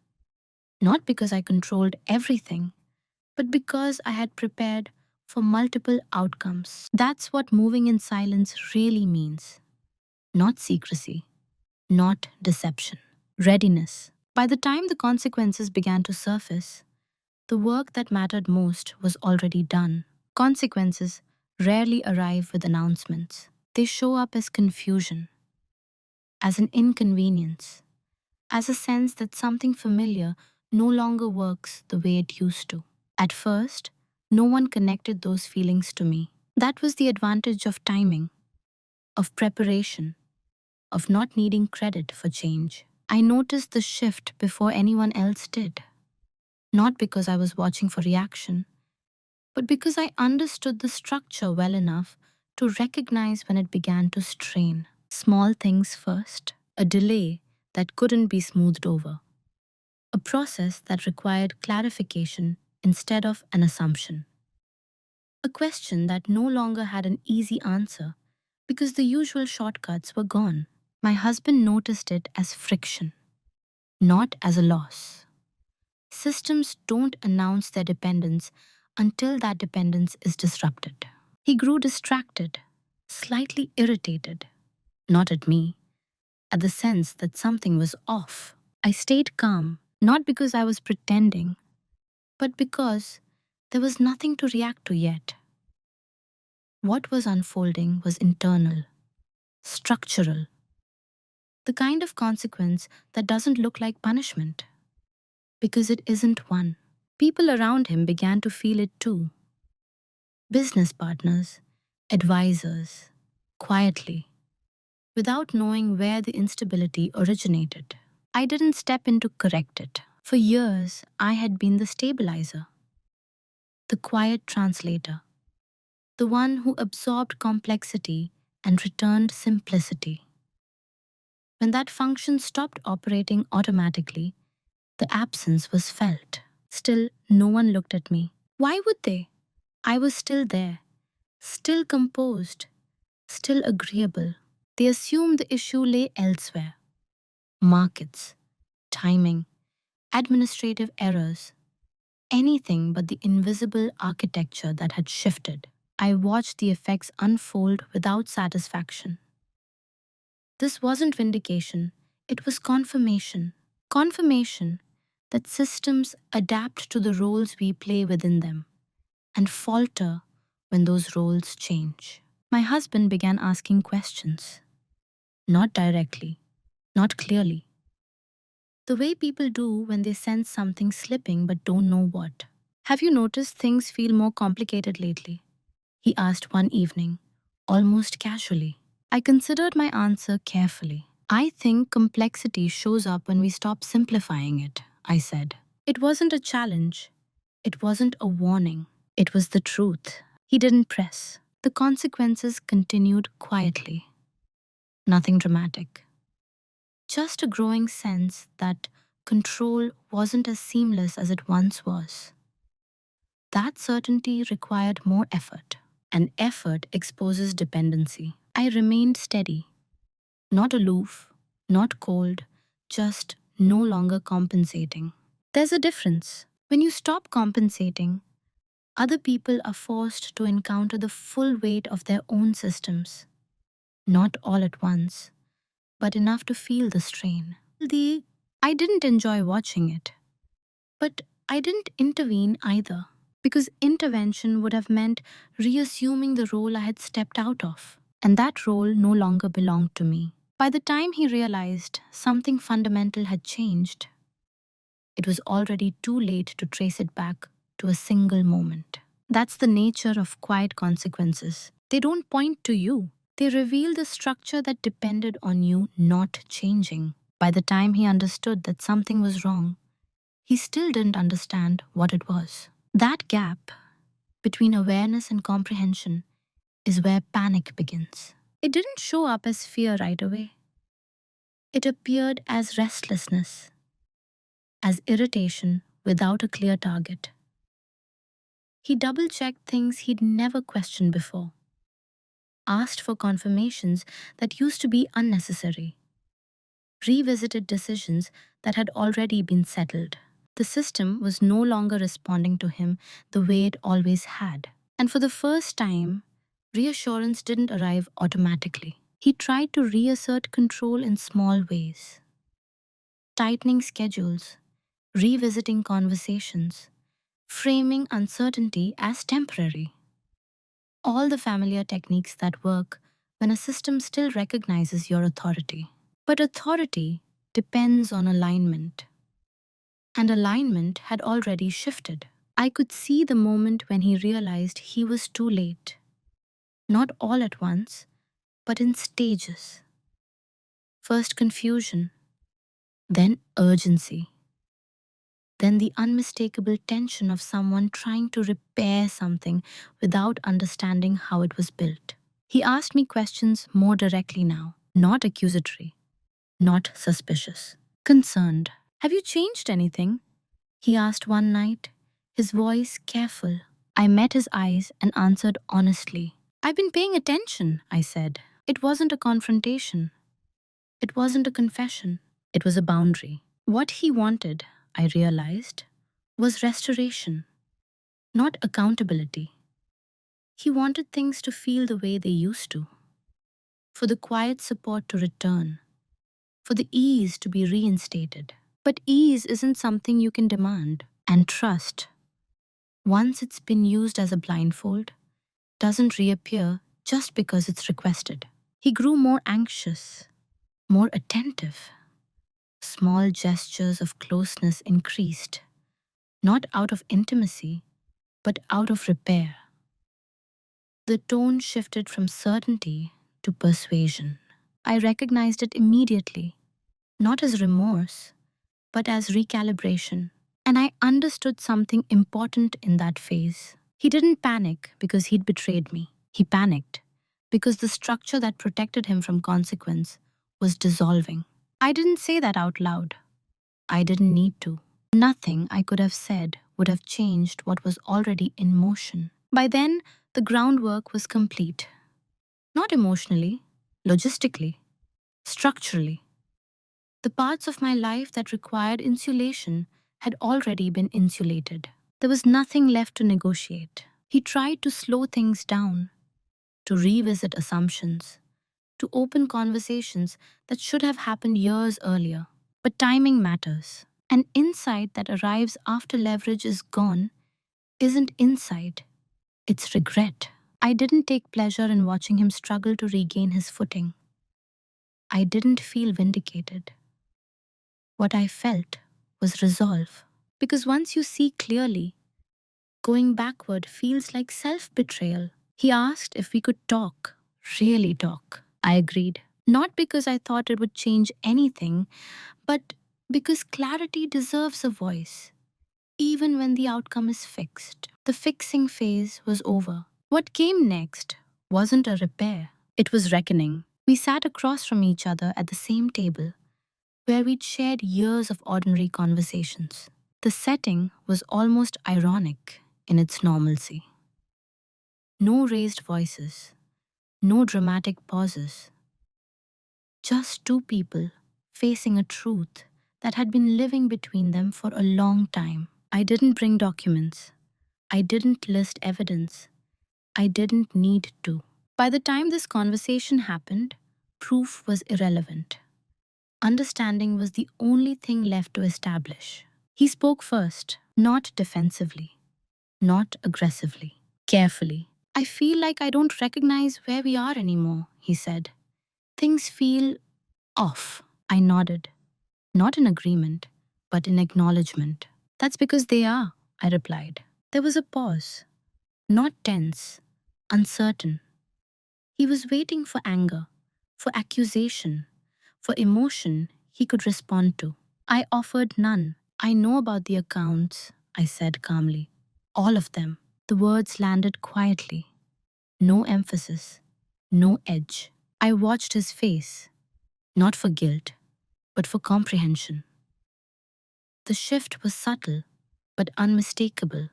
Not because I controlled everything, but because I had prepared for multiple outcomes. That's what moving in silence really means. Not secrecy, not deception. Readiness. By the time the consequences began to surface, the work that mattered most was already done. Consequences rarely arrive with announcements. They show up as confusion, as an inconvenience, as a sense that something familiar no longer works the way it used to. At first, no one connected those feelings to me. That was the advantage of timing, of preparation, of not needing credit for change. I noticed the shift before anyone else did, not because I was watching for reaction, but because I understood the structure well enough to recognize when it began to strain. Small things first, a delay that couldn't be smoothed over, a process that required clarification instead of an assumption, a question that no longer had an easy answer because the usual shortcuts were gone. My husband noticed it as friction, not as a loss. Systems don't announce their dependence until that dependence is disrupted. He grew distracted, slightly irritated, not at me, at the sense that something was off. I stayed calm, not because I was pretending, but because there was nothing to react to yet. What was unfolding was internal, structural, the kind of consequence that doesn't look like punishment, because it isn't one. People around him began to feel it too. Business partners, advisors, quietly, without knowing where the instability originated. I didn't step in to correct it. For years, I had been the stabilizer, the quiet translator, the one who absorbed complexity and returned simplicity. When that function stopped operating automatically, the absence was felt. Still, no one looked at me. Why would they? I was still there, still composed, still agreeable. They assumed the issue lay elsewhere. Markets, timing, administrative errors, anything but the invisible architecture that had shifted. I watched the effects unfold without satisfaction. This wasn't vindication, it was confirmation. Confirmation that systems adapt to the roles we play within them and falter when those roles change. My husband began asking questions, not directly, not clearly. The way people do when they sense something slipping but don't know what. Have you noticed things feel more complicated lately? He asked one evening, almost casually. I considered my answer carefully. I think complexity shows up when we stop simplifying it, I said. It wasn't a challenge. It wasn't a warning. It was the truth. He didn't press. The consequences continued quietly. Nothing dramatic. Just a growing sense that control wasn't as seamless as it once was. That certainty required more effort, and effort exposes dependency. I remained steady, not aloof, not cold, just no longer compensating. There's a difference. When you stop compensating, other people are forced to encounter the full weight of their own systems. Not all at once, but enough to feel the strain. I didn't enjoy watching it, but I didn't intervene either, because intervention would have meant reassuming the role I had stepped out of, and that role no longer belonged to me. By the time he realized something fundamental had changed, it was already too late to trace it back to a single moment. That's the nature of quiet consequences. They don't point to you. They reveal the structure that depended on you not changing. By the time he understood that something was wrong, he still didn't understand what it was. That gap between awareness and comprehension is where panic begins. It didn't show up as fear right away. It appeared as restlessness, as irritation without a clear target. He double checked things he'd never questioned before, asked for confirmations that used to be unnecessary, revisited decisions that had already been settled. The system was no longer responding to him the way it always had. And for the first time, reassurance didn't arrive automatically. He tried to reassert control in small ways, tightening schedules, revisiting conversations, framing uncertainty as temporary. All the familiar techniques that work when a system still recognizes your authority. But authority depends on alignment, and alignment had already shifted. I could see the moment when he realized he was too late. Not all at once, but in stages. First confusion, then urgency, then the unmistakable tension of someone trying to repair something without understanding how it was built. He asked me questions more directly now, not accusatory, not suspicious, concerned. Have you changed anything? He asked one night, his voice careful. I met his eyes and answered honestly. I've been paying attention, I said. It wasn't a confrontation. It wasn't a confession. It was a boundary. What he wanted, I realized, was restoration, not accountability. He wanted things to feel the way they used to, for the quiet support to return, for the ease to be reinstated. But ease isn't something you can demand. And trust, once it's been used as a blindfold, doesn't reappear just because it's requested. He grew more anxious, more attentive. Small gestures of closeness increased, not out of intimacy, but out of repair. The tone shifted from certainty to persuasion. I recognized it immediately, not as remorse, but as recalibration. And I understood something important in that phase. He didn't panic because he'd betrayed me. He panicked because the structure that protected him from consequence was dissolving. I didn't say that out loud. I didn't need to. Nothing I could have said would have changed what was already in motion. By then, the groundwork was complete. Not emotionally, logistically, structurally. The parts of my life that required insulation had already been insulated. There was nothing left to negotiate. He tried to slow things down, to revisit assumptions, to open conversations that should have happened years earlier. But timing matters. An insight that arrives after leverage is gone isn't insight, it's regret. I didn't take pleasure in watching him struggle to regain his footing. I didn't feel vindicated. What I felt was resolve. Because once you see clearly, going backward feels like self-betrayal. He asked if we could talk, really talk. I agreed. Not because I thought it would change anything, but because clarity deserves a voice, even when the outcome is fixed. The fixing phase was over. What came next wasn't a repair, it was reckoning. We sat across from each other at the same table, where we'd shared years of ordinary conversations. The setting was almost ironic in its normalcy. No raised voices, no dramatic pauses. Just two people facing a truth that had been living between them for a long time. I didn't bring documents. I didn't list evidence. I didn't need to. By the time this conversation happened, proof was irrelevant. Understanding was the only thing left to establish. He spoke first, not defensively, not aggressively, carefully. I feel like I don't recognize where we are anymore, he said. Things feel off. I nodded, not in agreement, but in acknowledgement. That's because they are, I replied. There was a pause, not tense, uncertain. He was waiting for anger, for accusation, for emotion he could respond to. I offered none. I know about the accounts, I said calmly. All of them. The words landed quietly. No emphasis, no edge. I watched his face, not for guilt, but for comprehension. The shift was subtle, but unmistakable.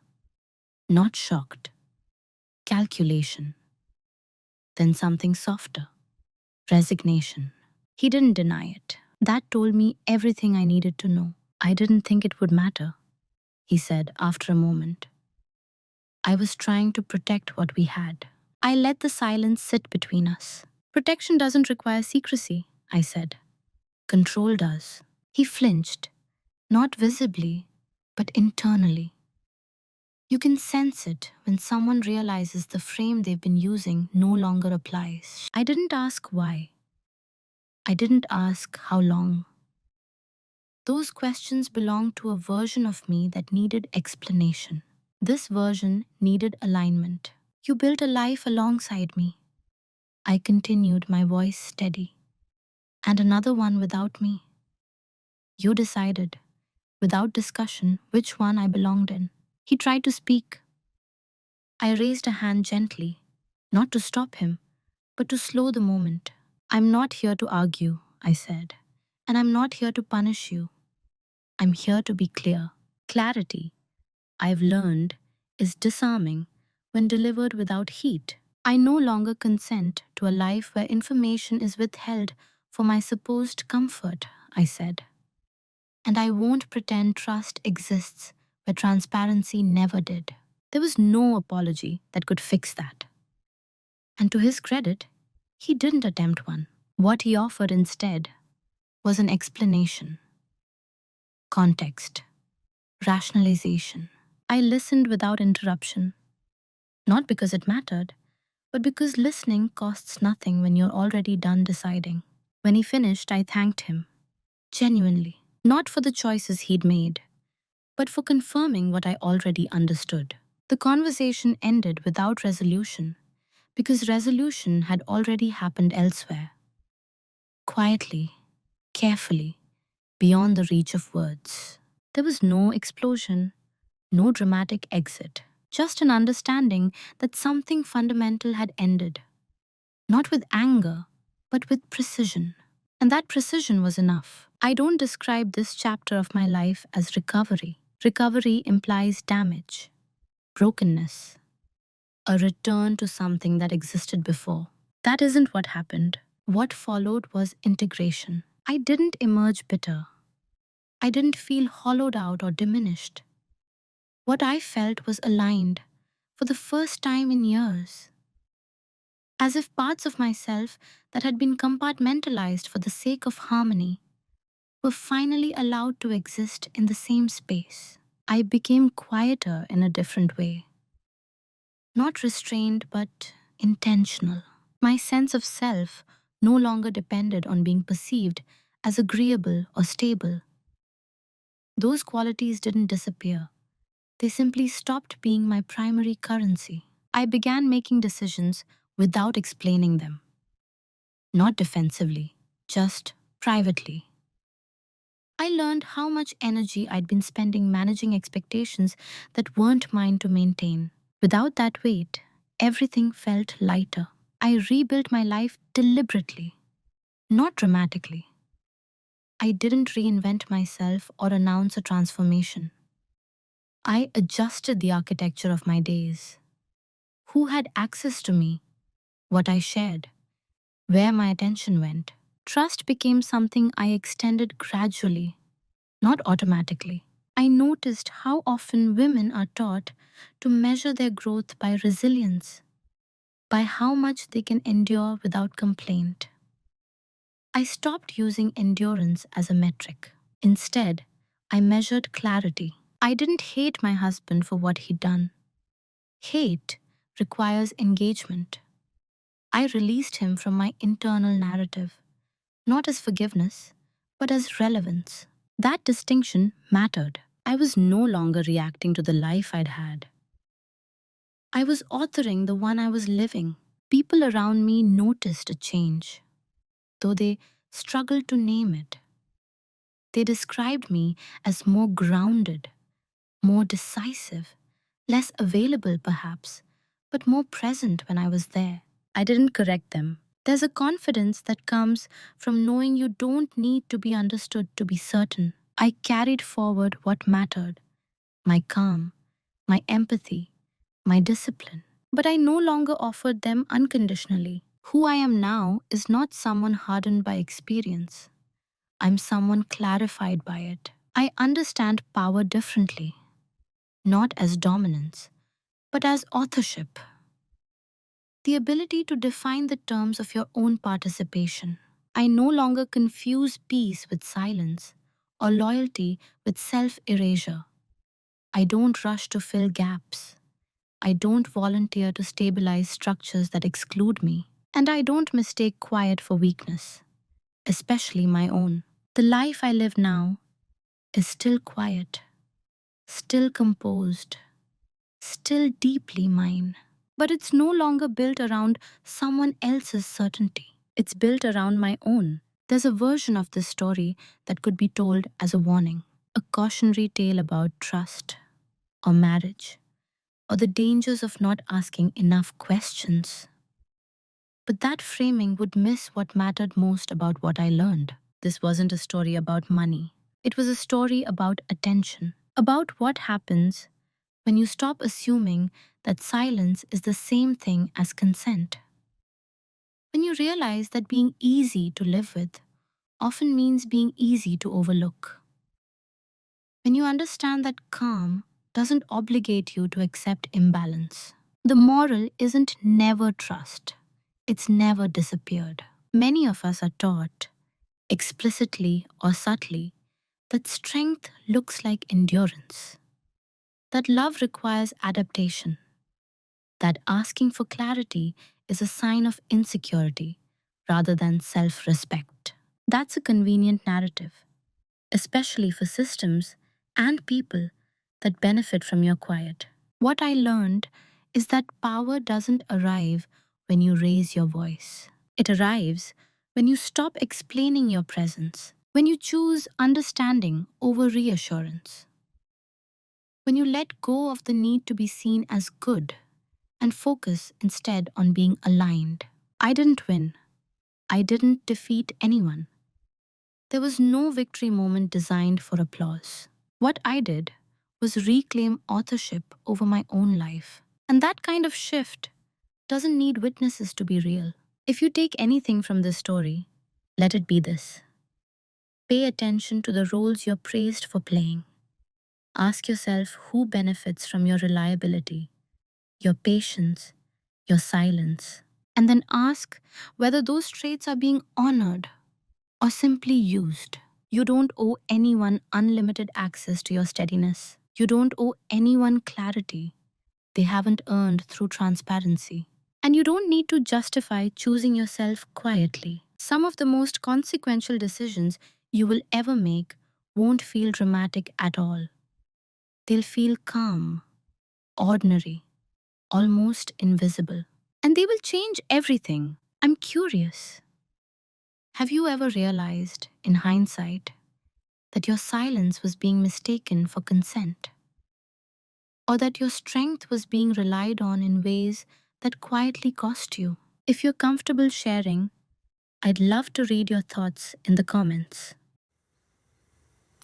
Not shocked. Calculation. Then something softer. Resignation. He didn't deny it. That told me everything I needed to know. I didn't think it would matter, he said after a moment. I was trying to protect what we had. I let the silence sit between us. Protection doesn't require secrecy, I said. Control does. He flinched, not visibly, but internally. You can sense it when someone realizes the frame they've been using no longer applies. I didn't ask why. I didn't ask how long. Those questions belonged to a version of me that needed explanation. This version needed alignment. You built a life alongside me. I continued, my voice steady. And another one without me. You decided, without discussion, which one I belonged in. He tried to speak. I raised a hand gently, not to stop him, but to slow the moment. I'm not here to argue, I said, and I'm not here to punish you. I'm here to be clear. Clarity, I've learned, is disarming when delivered without heat. I no longer consent to a life where information is withheld for my supposed comfort, I said. And I won't pretend trust exists where transparency never did. There was no apology that could fix that. And to his credit, he didn't attempt one. What he offered instead was an explanation, context, rationalization. I listened without interruption, not because it mattered, but because listening costs nothing when you're already done deciding. When he finished, I thanked him, genuinely, not for the choices he'd made, but for confirming what I already understood. The conversation ended without resolution, because resolution had already happened elsewhere. Quietly, carefully, beyond the reach of words. There was no explosion, no dramatic exit, just an understanding that something fundamental had ended. Not with anger, but with precision. And that precision was enough. I don't describe this chapter of my life as recovery. Recovery implies damage, brokenness, a return to something that existed before. That isn't what happened. What followed was integration. I didn't emerge bitter. I didn't feel hollowed out or diminished. What I felt was aligned for the first time in years. As if parts of myself that had been compartmentalized for the sake of harmony were finally allowed to exist in the same space. I became quieter in a different way. Not restrained, but intentional. My sense of self no longer depended on being perceived as agreeable or stable. Those qualities didn't disappear. They simply stopped being my primary currency. I began making decisions without explaining them. Not defensively, just privately. I learned how much energy I'd been spending managing expectations that weren't mine to maintain. Without that weight, everything felt lighter. I rebuilt my life deliberately, not dramatically. I didn't reinvent myself or announce a transformation. I adjusted the architecture of my days. Who had access to me? What I shared? Where my attention went? Trust became something I extended gradually, not automatically. I noticed how often women are taught to measure their growth by resilience, by how much they can endure without complaint. I stopped using endurance as a metric. Instead, I measured clarity. I didn't hate my husband for what he'd done. Hate requires engagement. I released him from my internal narrative, not as forgiveness, but as relevance. That distinction mattered. I was no longer reacting to the life I'd had. I was authoring the one I was living. People around me noticed a change, though they struggled to name it. They described me as more grounded, more decisive, less available perhaps, but more present when I was there. I didn't correct them. There's a confidence that comes from knowing you don't need to be understood to be certain. I carried forward what mattered: my calm, my empathy, my discipline. But I no longer offered them unconditionally. Who I am now is not someone hardened by experience. I'm someone clarified by it. I understand power differently, not as dominance, but as authorship. The ability to define the terms of your own participation. I no longer confuse peace with silence or loyalty with self erasure. I don't rush to fill gaps. I don't volunteer to stabilize structures that exclude me. And I don't mistake quiet for weakness, especially my own. The life I live now is still quiet, still composed, still deeply mine. But it's no longer built around someone else's certainty. It's built around my own. There's a version of this story that could be told as a warning, a cautionary tale about trust or marriage or the dangers of not asking enough questions. But that framing would miss what mattered most about what I learned. This wasn't a story about money. It was a story about attention, about what happens when you stop assuming that silence is the same thing as consent. When you realize that being easy to live with often means being easy to overlook. When you understand that calm doesn't obligate you to accept imbalance. The moral isn't never trust. It's never disappeared. Many of us are taught, explicitly or subtly, that strength looks like endurance, that love requires adaptation, that asking for clarity is a sign of insecurity rather than self respect. That's a convenient narrative, especially for systems and people that benefit from your quiet. What I learned is that power doesn't arrive when you raise your voice. It arrives when you stop explaining your presence, when you choose understanding over reassurance, when you let go of the need to be seen as good and focus instead on being aligned. I didn't win. I didn't defeat anyone. There was no victory moment designed for applause. What I did was reclaim authorship over my own life. And that kind of shift doesn't need witnesses to be real. If you take anything from this story, let it be this. Pay attention to the roles you're praised for playing. Ask yourself who benefits from your reliability, your patience, your silence. And then ask whether those traits are being honored or simply used. You don't owe anyone unlimited access to your steadiness. You don't owe anyone clarity they haven't earned through transparency. And you don't need to justify choosing yourself quietly. Some of the most consequential decisions you will ever make won't feel dramatic at all. They'll feel calm, ordinary, almost invisible. And they will change everything. I'm curious. Have you ever realized, in hindsight, that your silence was being mistaken for consent? Or that your strength was being relied on in ways that quietly cost you? If you're comfortable sharing, I'd love to read your thoughts in the comments.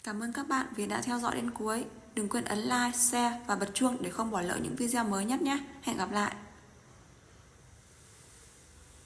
Cảm ơn các bạn vì đã theo dõi đến cuối. Đừng quên ấn like, share và bật chuông để không bỏ lỡ những video mới nhất nhé. Hẹn gặp lại.